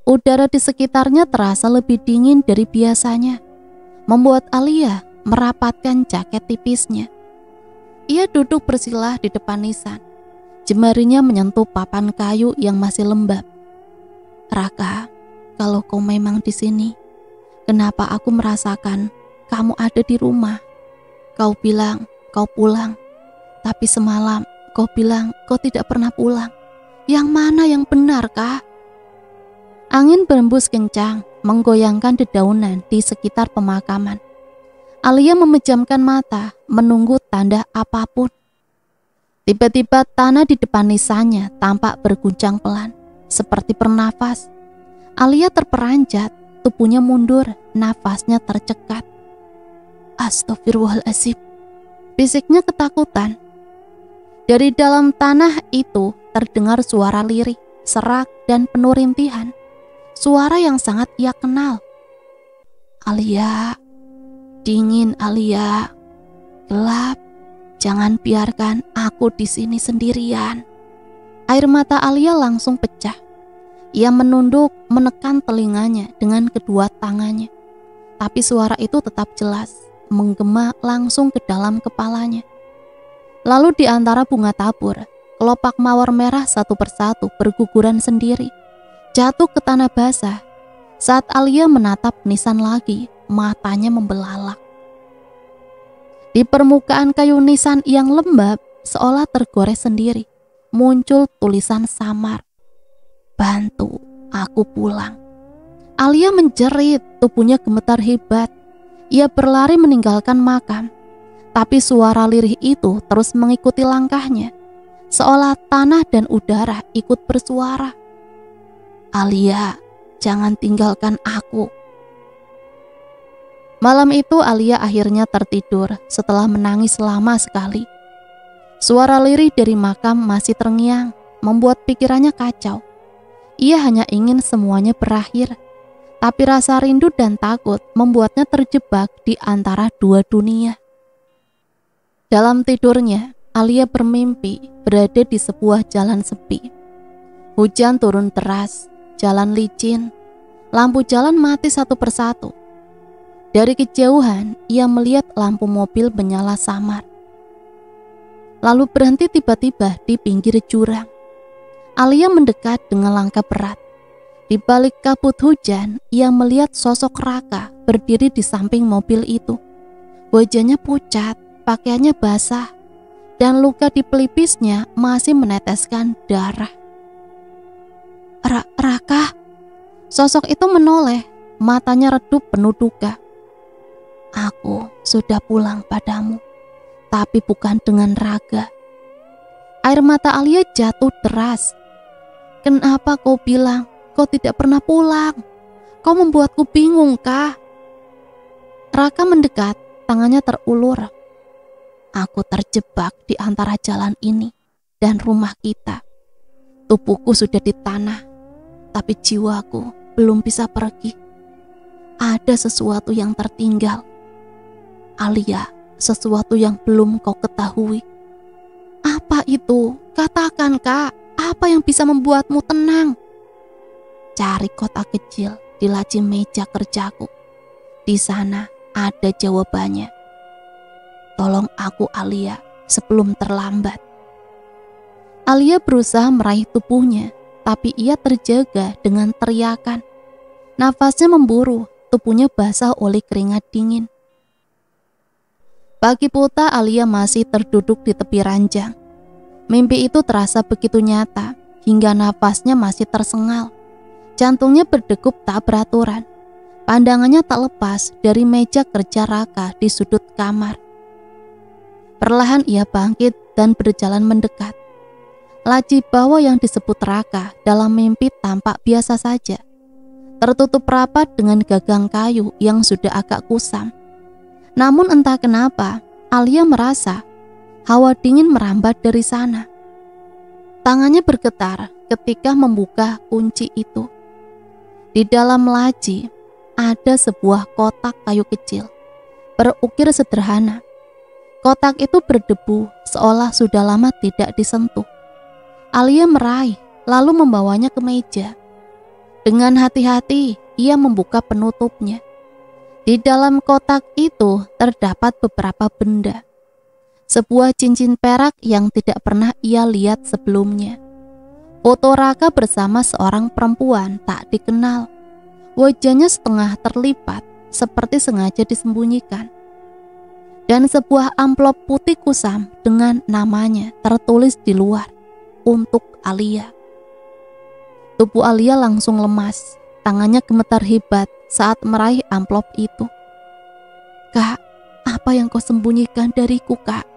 Udara di sekitarnya terasa lebih dingin dari biasanya, membuat Alia merapatkan jaket tipisnya. Ia duduk bersila di depan nisan. Jemarinya menyentuh papan kayu yang masih lembab. Raka, kalau kau memang di sini, kenapa aku merasakan kamu ada di rumah? Kau bilang kau pulang, tapi semalam kau bilang kau tidak pernah pulang. Yang mana yang benar, Kak? Angin berembus kencang, menggoyangkan dedaunan di sekitar pemakaman. Alia memejamkan mata, menunggu tanda apapun. Tiba-tiba tanah di depan nisannya tampak berguncang pelan, seperti bernafas. Alia terperanjat, tubuhnya mundur, nafasnya tercekat. Astagfirullahaladzim, bisiknya ketakutan. Dari dalam tanah itu terdengar suara lirih, serak, dan penuh rintihan. Suara yang sangat ia kenal. Alia, dingin Alia, gelap, jangan biarkan aku di sini sendirian. Air mata Alia langsung pecah. Ia menunduk, menekan telinganya dengan kedua tangannya. Tapi suara itu tetap jelas, menggema langsung ke dalam kepalanya. Lalu di antara bunga tabur, kelopak mawar merah satu persatu berguguran sendiri, jatuh ke tanah basah. Saat Alia menatap nisan lagi, matanya membelalak. Di permukaan kayu nisan yang lembab, seolah tergores sendiri, muncul tulisan samar. Bantu aku pulang. Alia menjerit, tubuhnya gemetar hebat. Ia berlari meninggalkan makam. Tapi suara lirih itu terus mengikuti langkahnya, seolah tanah dan udara ikut bersuara. Alia, jangan tinggalkan aku. Malam itu Alia akhirnya tertidur setelah menangis lama sekali. Suara lirih dari makam masih terngiang, membuat pikirannya kacau. Ia hanya ingin semuanya berakhir, tapi rasa rindu dan takut membuatnya terjebak di antara dua dunia. Dalam tidurnya, Alia bermimpi berada di sebuah jalan sepi. Hujan turun deras, jalan licin, lampu jalan mati satu persatu. Dari kejauhan, ia melihat lampu mobil menyala samar. Lalu berhenti tiba-tiba di pinggir jurang. Alia mendekat dengan langkah berat. Di balik kabut hujan, ia melihat sosok Raka berdiri di samping mobil itu. Wajahnya pucat, pakaiannya basah, dan luka di pelipisnya masih meneteskan darah. Raka, sosok itu menoleh, matanya redup penuh duka. Aku sudah pulang padamu, tapi bukan dengan raga. Air mata Alia jatuh deras. Kenapa kau bilang kau tidak pernah pulang? Kau membuatku bingung, Kak. Raka mendekat, tangannya terulur. Aku terjebak di antara jalan ini dan rumah kita. Tubuhku sudah di tanah, tapi jiwaku belum bisa pergi. Ada sesuatu yang tertinggal. Alia, sesuatu yang belum kau ketahui. Apa itu? Katakan, Kak. Apa yang bisa membuatmu tenang? Cari kotak kecil di laci meja kerjaku. Di sana ada jawabannya. Tolong aku, Alia. sebelum terlambat. Alia berusaha meraih tubuhnya, tapi ia terjaga dengan teriakan. Nafasnya memburu, tubuhnya basah oleh keringat dingin. Pagi buta Alia masih terduduk di tepi ranjang. Mimpi itu terasa begitu nyata, hingga nafasnya masih tersengal. Jantungnya berdegup tak beraturan. Pandangannya tak lepas dari meja kerja Raka di sudut kamar. Perlahan ia bangkit dan berjalan mendekat. Laci bawah yang disebut Raka dalam mimpi tampak biasa saja. Tertutup rapat dengan gagang kayu yang sudah agak kusam. Namun entah kenapa, Alia merasa hawa dingin merambat dari sana. Tangannya bergetar ketika membuka kunci itu. Di dalam laci ada sebuah kotak kayu kecil, berukir sederhana. Kotak itu berdebu seolah sudah lama tidak disentuh. Alia meraih lalu membawanya ke meja. Dengan hati-hati ia membuka penutupnya. Di dalam kotak itu terdapat beberapa benda. Sebuah cincin perak yang tidak pernah ia lihat sebelumnya. Foto Raka bersama seorang perempuan tak dikenal. Wajahnya setengah terlipat, seperti sengaja disembunyikan. Dan sebuah amplop putih kusam dengan namanya tertulis di luar, untuk Alia. Tubuh Alia langsung lemas, tangannya gemetar hebat saat meraih amplop itu. "Kak, apa yang kau sembunyikan dariku, Kak?"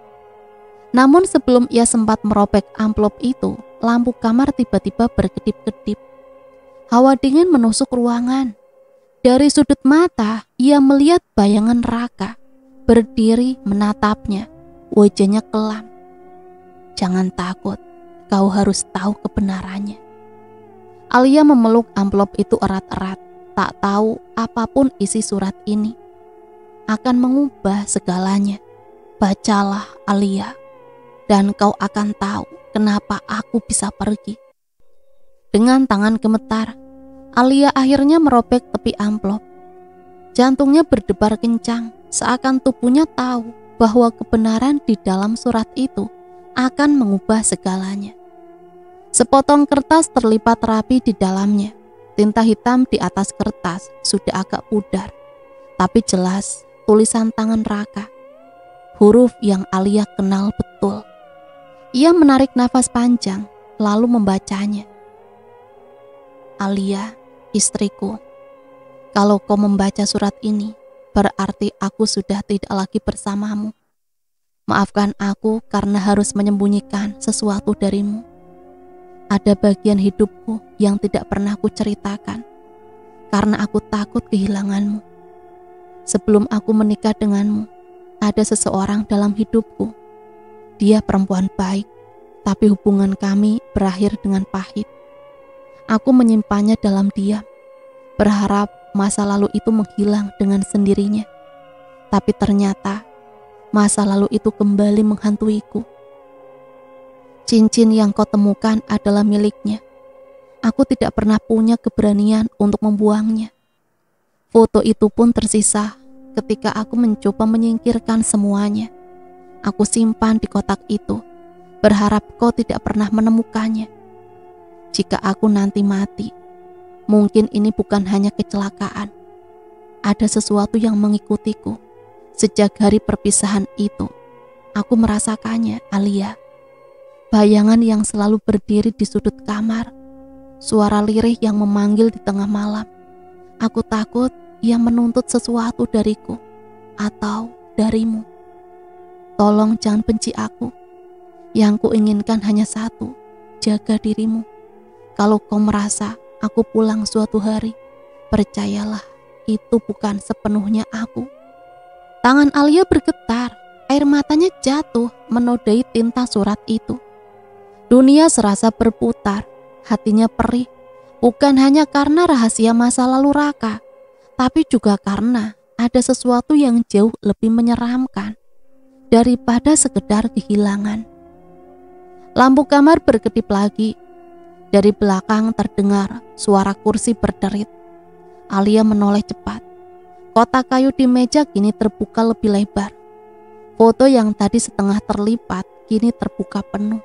Namun sebelum ia sempat merobek amplop itu, lampu kamar tiba-tiba berkedip-kedip. Hawa dingin menusuk ruangan. Dari sudut mata, ia melihat bayangan Raka berdiri menatapnya, wajahnya kelam. "Jangan takut, kau harus tahu kebenarannya." Alia memeluk amplop itu erat-erat, tak tahu apapun isi surat ini akan mengubah segalanya. "Bacalah, Alia, dan kau akan tahu kenapa aku bisa pergi." Dengan tangan gemetar, Alia akhirnya merobek tepi amplop. Jantungnya berdebar kencang, seakan tubuhnya tahu bahwa kebenaran di dalam surat itu akan mengubah segalanya. Sepotong kertas terlipat rapi di dalamnya. Tinta hitam di atas kertas sudah agak pudar, tapi jelas tulisan tangan Raka. Huruf yang Alia kenal betul. Ia menarik nafas panjang, lalu membacanya. "Alia, istriku, kalau kau membaca surat ini, berarti aku sudah tidak lagi bersamamu. Maafkan aku karena harus menyembunyikan sesuatu darimu. Ada bagian hidupku yang tidak pernah ku ceritakan, karena aku takut kehilanganmu. Sebelum aku menikah denganmu, ada seseorang dalam hidupku. Dia perempuan baik, tapi hubungan kami berakhir dengan pahit. Aku menyimpannya dalam diam, berharap masa lalu itu menghilang dengan sendirinya. Tapi ternyata masa lalu itu kembali menghantuiku. Cincin yang kau temukan adalah miliknya. Aku tidak pernah punya keberanian untuk membuangnya. Foto itu pun tersisa ketika aku mencoba menyingkirkan semuanya. Aku simpan di kotak itu, berharap kau tidak pernah menemukannya. Jika aku nanti mati, mungkin ini bukan hanya kecelakaan. Ada sesuatu yang mengikutiku. Sejak hari perpisahan itu, aku merasakannya, Alia. Bayangan yang selalu berdiri di sudut kamar, suara lirih yang memanggil di tengah malam. Aku takut ia menuntut sesuatu dariku atau darimu. Tolong jangan benci aku. Yang kuinginkan hanya satu, jaga dirimu. Kalau kau merasa aku pulang suatu hari, percayalah, itu bukan sepenuhnya aku. Tangan Alia bergetar, air matanya jatuh menodai tinta surat itu. Dunia serasa berputar, hatinya perih, bukan hanya karena rahasia masa lalu Raka, tapi juga karena ada sesuatu yang jauh lebih menyeramkan daripada sekedar kehilangan. Lampu kamar berkedip lagi. Dari belakang terdengar suara kursi berderit. Alia menoleh cepat. Kotak kayu di meja kini terbuka lebih lebar. Foto yang tadi setengah terlipat kini terbuka penuh.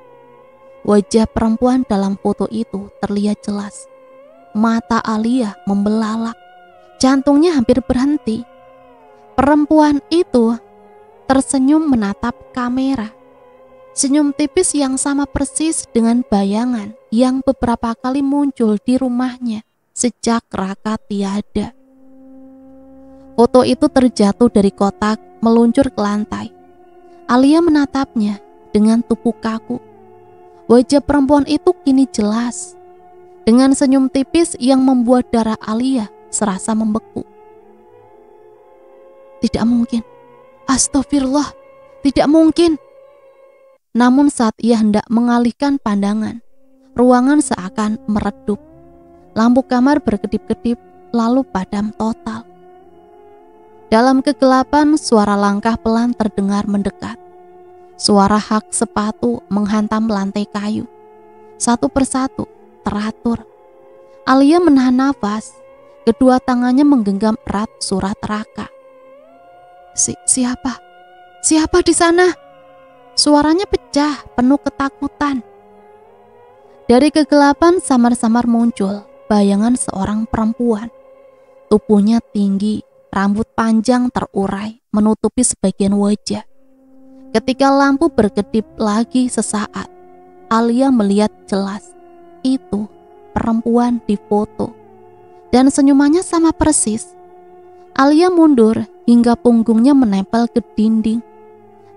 Wajah perempuan dalam foto itu terlihat jelas. Mata Alia membelalak, jantungnya hampir berhenti. Perempuan itu tersenyum menatap kamera. Senyum tipis yang sama persis dengan bayangan yang beberapa kali muncul di rumahnya sejak Raka tiada. Foto itu terjatuh dari kotak, meluncur ke lantai. Alia menatapnya dengan tubuh kaku. Wajah perempuan itu kini jelas, dengan senyum tipis yang membuat darah Alia serasa membeku. Tidak mungkin. Astagfirullah, tidak mungkin. Namun saat ia hendak mengalihkan pandangan, ruangan seakan meredup. Lampu kamar berkedip-kedip lalu padam total. Dalam kegelapan, suara langkah pelan terdengar mendekat. Suara hak sepatu menghantam lantai kayu. Satu persatu, teratur. Alia menahan nafas, kedua tangannya menggenggam erat surat Raka. Siapa? Siapa di sana? Suaranya pecah, penuh ketakutan. Dari kegelapan samar-samar muncul bayangan seorang perempuan. Tubuhnya tinggi, rambut panjang terurai menutupi sebagian wajah. Ketika lampu berkedip lagi sesaat, Alia melihat jelas itu perempuan di foto. Dan senyumannya sama persis. Alia mundur hingga punggungnya menempel ke dinding.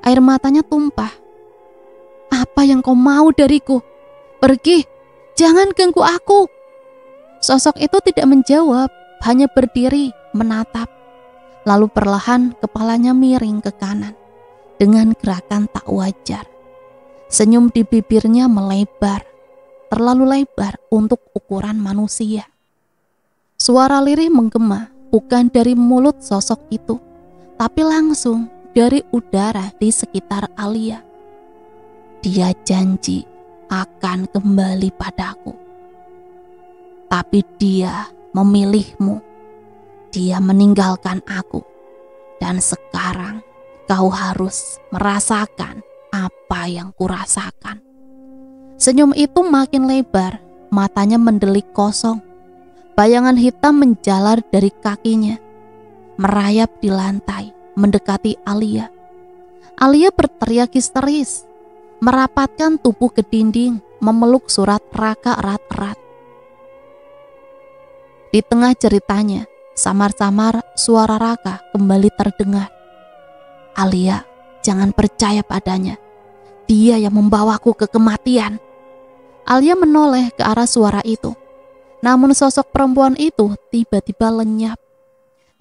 Air matanya tumpah. Apa yang kau mau dariku? Pergi, jangan ganggu aku. Sosok itu tidak menjawab, hanya berdiri menatap. Lalu perlahan kepalanya miring ke kanan dengan gerakan tak wajar. Senyum di bibirnya melebar, terlalu lebar untuk ukuran manusia. Suara lirih menggema, bukan dari mulut sosok itu, tapi langsung dari udara di sekitar Alia. Dia janji akan kembali padaku. Tapi dia memilihmu. Dia meninggalkan aku. Dan sekarang kau harus merasakan apa yang kurasakan. Senyum itu makin lebar, matanya mendelik kosong. Bayangan hitam menjalar dari kakinya, merayap di lantai, mendekati Alia. Alia berteriak histeris, merapatkan tubuh ke dinding, memeluk surat Raka erat-erat. Di tengah ceritanya, samar-samar suara Raka kembali terdengar. Alia, jangan percaya padanya. Dia yang membawaku ke kematian. Alia menoleh ke arah suara itu. Namun sosok perempuan itu tiba-tiba lenyap.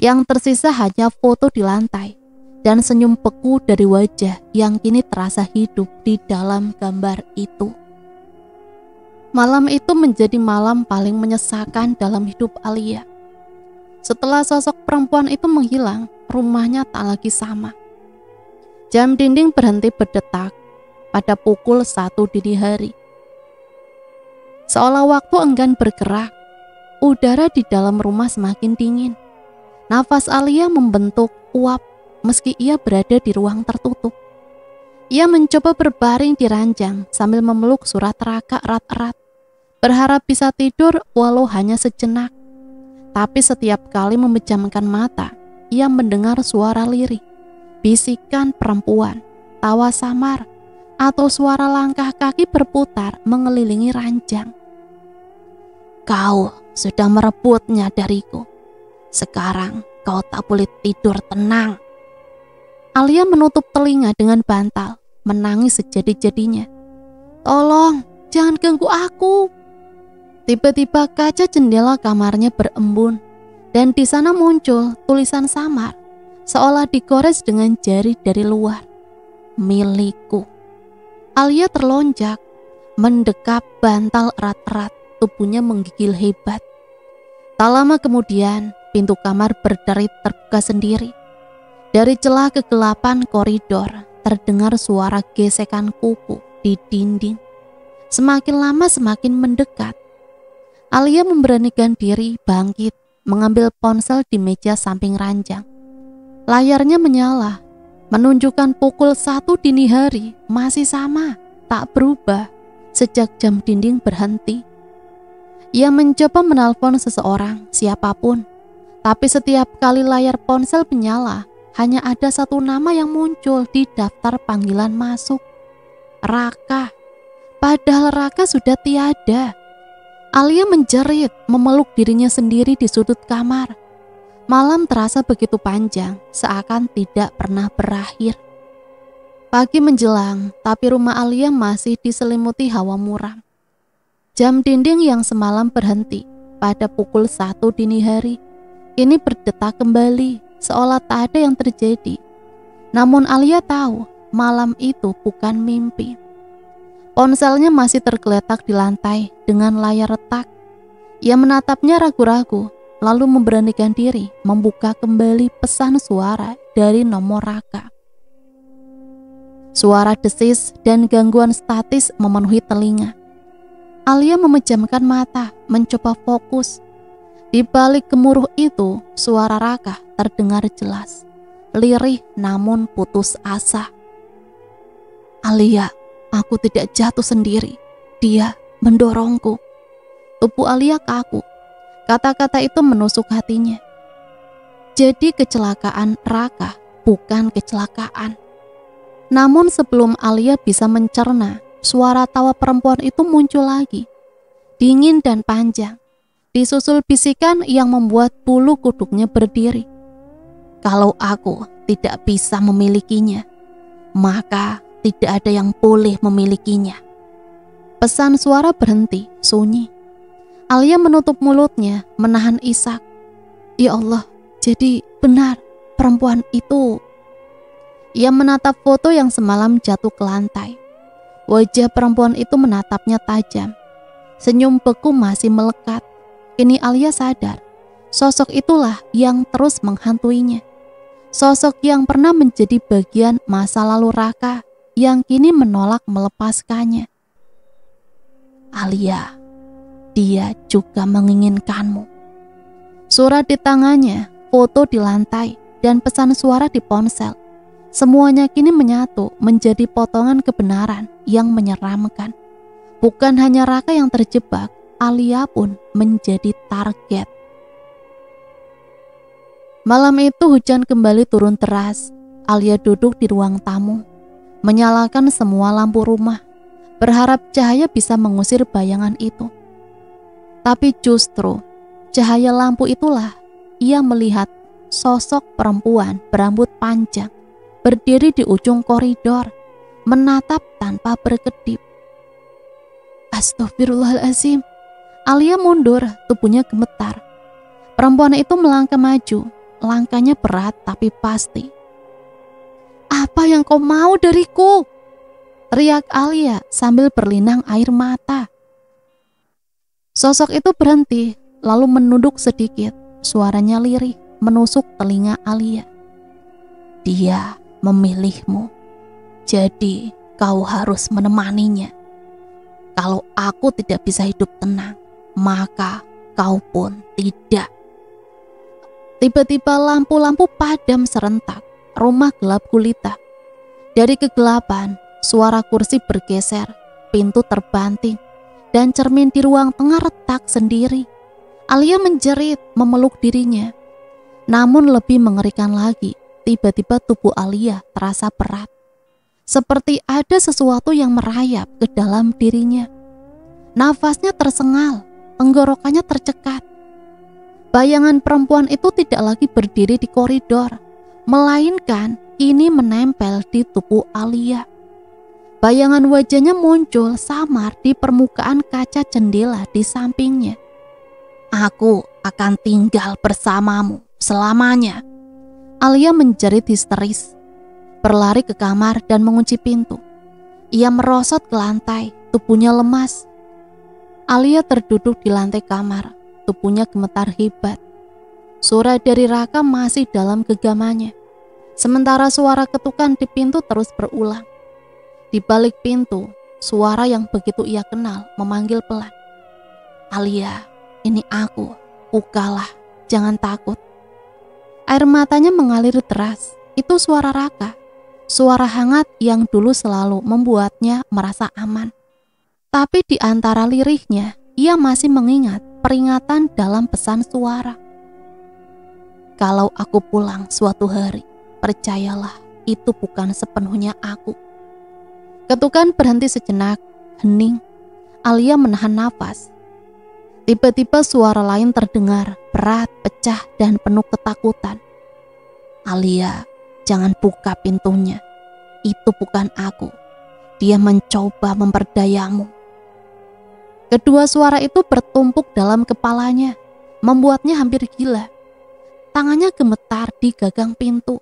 Yang tersisa hanya foto di lantai dan senyum beku dari wajah yang kini terasa hidup di dalam gambar itu. Malam itu menjadi malam paling menyesakan dalam hidup Alia. Setelah sosok perempuan itu menghilang, rumahnya tak lagi sama. Jam dinding berhenti berdetak pada pukul 1 dini hari. Seolah waktu enggan bergerak, udara di dalam rumah semakin dingin. Nafas Alia membentuk uap meski ia berada di ruang tertutup. Ia mencoba berbaring di ranjang sambil memeluk surat Raka erat-erat, berharap bisa tidur walau hanya sejenak. Tapi setiap kali memejamkan mata, ia mendengar suara lirih, bisikan perempuan, tawa samar, atau suara langkah kaki berputar mengelilingi ranjang. Kau sudah merebutnya dariku. Sekarang kau tak boleh tidur tenang. Alia menutup telinga dengan bantal, menangis sejadi-jadinya. Tolong, jangan ganggu aku. Tiba-tiba kaca jendela kamarnya berembun, dan di sana muncul tulisan samar, seolah digores dengan jari dari luar. Milikku. Alia terlonjak, mendekap bantal erat-erat, tubuhnya menggigil hebat. Tak lama kemudian, pintu kamar berderit terbuka sendiri. Dari celah kegelapan koridor, terdengar suara gesekan kuku di dinding. Semakin lama semakin mendekat. Alia memberanikan diri bangkit, mengambil ponsel di meja samping ranjang. Layarnya menyala. menunjukkan pukul 1 dini hari masih sama, tak berubah sejak jam dinding berhenti. Ia mencoba menelpon seseorang, siapapun, tapi setiap kali layar ponsel menyala, hanya ada satu nama yang muncul di daftar panggilan masuk. Raka. Padahal Raka sudah tiada. Alia menjerit, memeluk dirinya sendiri di sudut kamar. Malam terasa begitu panjang, seakan tidak pernah berakhir. Pagi menjelang, tapi rumah Alia masih diselimuti hawa muram. Jam dinding yang semalam berhenti pada pukul 1 dini hari, kini berdetak kembali, seolah tak ada yang terjadi. Namun Alia tahu, malam itu bukan mimpi. Ponselnya masih tergeletak di lantai dengan layar retak. Ia menatapnya ragu-ragu, lalu memberanikan diri membuka kembali pesan suara dari nomor Raka. Suara desis dan gangguan statis memenuhi telinga. Alia memejamkan mata, mencoba fokus. Di balik gemuruh itu, suara Raka terdengar jelas, lirih namun putus asa. Alia, aku tidak jatuh sendiri. Dia mendorongku. Tubuh Alia kaku. Kata-kata itu menusuk hatinya. Jadi kecelakaan Raka bukan kecelakaan. Namun sebelum Alia bisa mencerna, suara tawa perempuan itu muncul lagi. Dingin dan panjang. Disusul bisikan yang membuat bulu kuduknya berdiri. Kalau aku tidak bisa memilikinya, maka tidak ada yang boleh memilikinya. Pesan suara berhenti, sunyi. Alia menutup mulutnya, menahan isak. Ya Allah, jadi benar perempuan itu. Ia menatap foto yang semalam jatuh ke lantai. Wajah perempuan itu menatapnya tajam. Senyum beku masih melekat. Kini Alia sadar, sosok itulah yang terus menghantuinya. Sosok yang pernah menjadi bagian masa lalu Raka, yang kini menolak melepaskannya. Alia, dia juga menginginkanmu. Surat di tangannya, foto di lantai, dan pesan suara di ponsel. Semuanya kini menyatu menjadi potongan kebenaran yang menyeramkan. Bukan hanya Raka yang terjebak, Alia pun menjadi target. Malam itu hujan kembali turun deras. Alia duduk di ruang tamu, menyalakan semua lampu rumah, berharap cahaya bisa mengusir bayangan itu. Tapi justru cahaya lampu itulah ia melihat sosok perempuan berambut panjang berdiri di ujung koridor, menatap tanpa berkedip. Astagfirullahaladzim. Alia mundur, tubuhnya gemetar. Perempuan itu melangkah maju, langkahnya berat tapi pasti. Apa yang kau mau dariku? Teriak Alia sambil berlinang air mata. Sosok itu berhenti, lalu menunduk sedikit. Suaranya lirih, menusuk telinga Alia. Dia memilihmu, jadi kau harus menemaninya. Kalau aku tidak bisa hidup tenang, maka kau pun tidak. Tiba-tiba lampu-lampu padam serentak, rumah gelap gulita. Dari kegelapan, suara kursi bergeser, pintu terbanting, dan cermin di ruang tengah retak sendiri. Alia menjerit, memeluk dirinya. Namun lebih mengerikan lagi, tiba-tiba tubuh Alia terasa berat. Seperti ada sesuatu yang merayap ke dalam dirinya. Nafasnya tersengal, tenggorokannya tercekat. Bayangan perempuan itu tidak lagi berdiri di koridor, melainkan kini menempel di tubuh Alia. Bayangan wajahnya muncul samar di permukaan kaca jendela di sampingnya. Aku akan tinggal bersamamu selamanya. Alia menjerit histeris, berlari ke kamar dan mengunci pintu. Ia merosot ke lantai, tubuhnya lemas. Alia terduduk di lantai kamar, tubuhnya gemetar hebat. Suara dari Raka masih dalam genggamannya. Sementara suara ketukan di pintu terus berulang. Di balik pintu, suara yang begitu ia kenal memanggil pelan. Alia, ini aku, bukalah, jangan takut. Air matanya mengalir deras. Itu suara Raka. suara hangat yang dulu selalu membuatnya merasa aman. Tapi di antara lirihnya, ia masih mengingat peringatan dalam pesan suara. Kalau aku pulang suatu hari, percayalah itu bukan sepenuhnya aku. Ketukan berhenti sejenak, hening. Alia menahan nafas. Tiba-tiba suara lain terdengar, berat, pecah, dan penuh ketakutan. Alia, jangan buka pintunya. Itu bukan aku. Dia mencoba memperdayamu. Kedua suara itu bertumpuk dalam kepalanya, membuatnya hampir gila. Tangannya gemetar di gagang pintu.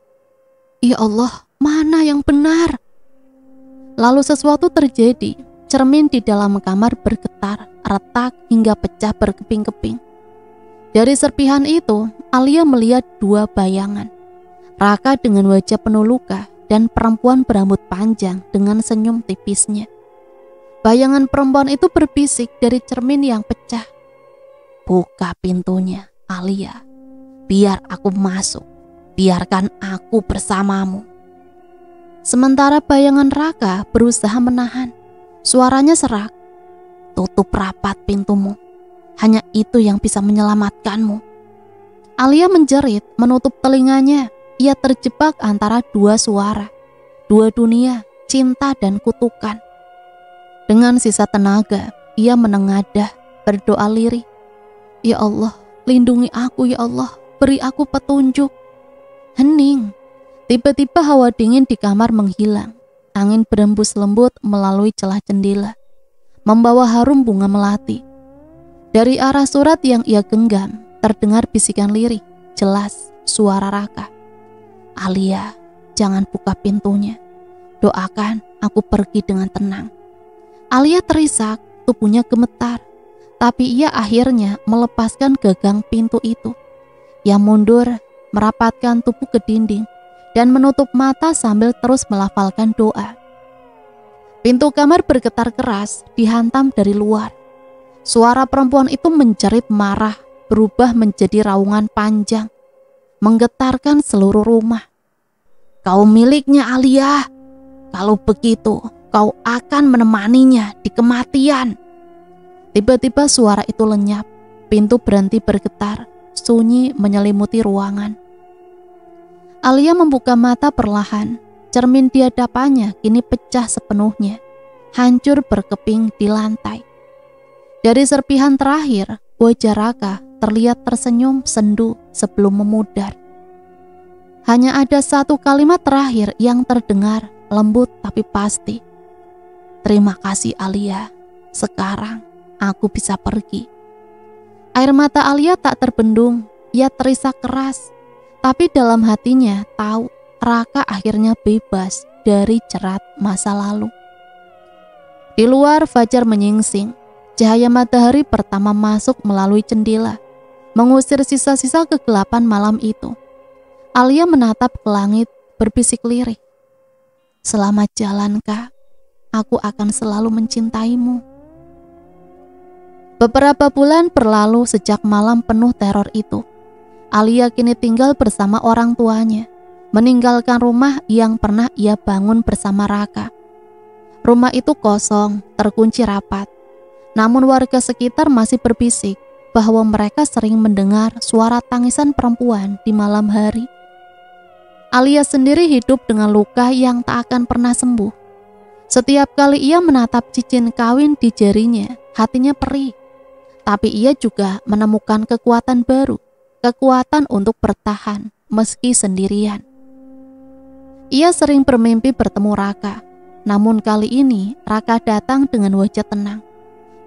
Ya Allah, mana yang benar? Lalu sesuatu terjadi. Cermin di dalam kamar bergetar, retak hingga pecah berkeping-keping. Dari serpihan itu, Alia melihat dua bayangan. Raka dengan wajah penuh luka dan perempuan berambut panjang dengan senyum tipisnya. Bayangan perempuan itu berbisik dari cermin yang pecah. Buka pintunya, Alia. Biar aku masuk. Biarkan aku bersamamu. Sementara bayangan Raka berusaha menahan. Suaranya serak. Tutup rapat pintumu. Hanya itu yang bisa menyelamatkanmu. Alia menjerit, menutup telinganya. Ia terjebak antara dua suara. Dua dunia, cinta dan kutukan. Dengan sisa tenaga, ia menengadah, berdoa lirih. Ya Allah, lindungi aku ya Allah, beri aku petunjuk. Hening. Tiba-tiba hawa dingin di kamar menghilang. Angin berembus lembut melalui celah jendela, membawa harum bunga melati. Dari arah surat yang ia genggam, terdengar bisikan lirih, jelas suara Raka. Alia, jangan buka pintunya. Doakan aku pergi dengan tenang. Alia terisak, tubuhnya gemetar. Tapi ia akhirnya melepaskan gagang pintu itu. Ia mundur, merapatkan tubuh ke dinding, dan menutup mata sambil terus melafalkan doa. Pintu kamar bergetar keras, dihantam dari luar. Suara perempuan itu menjerit marah, berubah menjadi raungan panjang, menggetarkan seluruh rumah. Kau miliknya Alia. Kalau begitu, kau akan menemaninya di kematian. Tiba-tiba suara itu lenyap, pintu berhenti bergetar, sunyi menyelimuti ruangan. Alia membuka mata perlahan, cermin di hadapannya kini pecah sepenuhnya, hancur berkeping di lantai. Dari serpihan terakhir, wajah Raka terlihat tersenyum sendu sebelum memudar. Hanya ada satu kalimat terakhir yang terdengar, lembut tapi pasti. Terima kasih Alia, sekarang aku bisa pergi. Air mata Alia tak terbendung, ia terisak keras. Tapi dalam hatinya tahu Raka akhirnya bebas dari jerat masa lalu. Di luar fajar menyingsing, cahaya matahari pertama masuk melalui jendela, mengusir sisa-sisa kegelapan malam itu. Alia menatap ke langit, berbisik lirih. Selamat jalan Kak. Aku akan selalu mencintaimu. Beberapa bulan berlalu sejak malam penuh teror itu. Alia kini tinggal bersama orang tuanya, meninggalkan rumah yang pernah ia bangun bersama Raka. Rumah itu kosong, terkunci rapat. Namun warga sekitar masih berbisik bahwa mereka sering mendengar suara tangisan perempuan di malam hari. Alia sendiri hidup dengan luka yang tak akan pernah sembuh. Setiap kali ia menatap cincin kawin di jarinya, hatinya perih. Tapi ia juga menemukan kekuatan baru, kekuatan untuk bertahan meski sendirian. Ia sering bermimpi bertemu Raka, namun kali ini Raka datang dengan wajah tenang,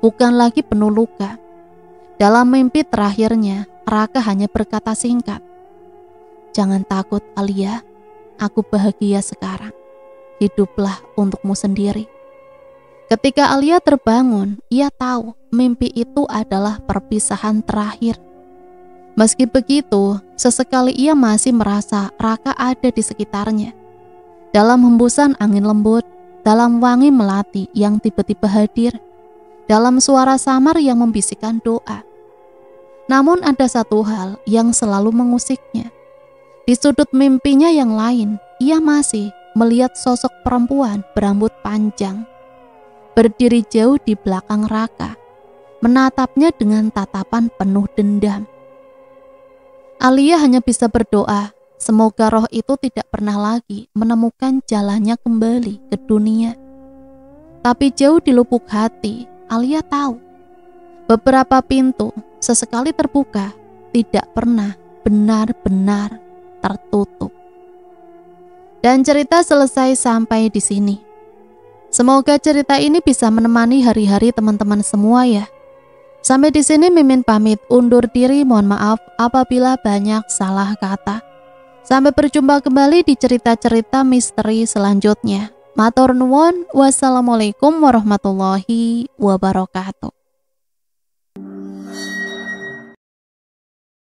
bukan lagi penuh luka. Dalam mimpi terakhirnya, Raka hanya berkata singkat, "Jangan takut Alia, aku bahagia sekarang. Hiduplah untukmu sendiri." Ketika Alia terbangun, ia tahu mimpi itu adalah perpisahan terakhir. Meski begitu, sesekali ia masih merasa Raka ada di sekitarnya. Dalam hembusan angin lembut, dalam wangi melati yang tiba-tiba hadir, dalam suara samar yang membisikkan doa. Namun ada satu hal yang selalu mengusiknya. Di sudut mimpinya yang lain, ia masih melihat sosok perempuan berambut panjang berdiri jauh di belakang Raka, menatapnya dengan tatapan penuh dendam. Alia hanya bisa berdoa, semoga roh itu tidak pernah lagi menemukan jalannya kembali ke dunia. Tapi jauh di lubuk hati, Alia tahu beberapa pintu sesekali terbuka tidak pernah benar-benar tertutup. Dan cerita selesai sampai di sini. Semoga cerita ini bisa menemani hari-hari teman-teman semua ya. Sampai di sini Mimin pamit undur diri, mohon maaf apabila banyak salah kata. Sampai berjumpa kembali di cerita-cerita misteri selanjutnya. Matur nuwun, wassalamualaikum warahmatullahi wabarakatuh.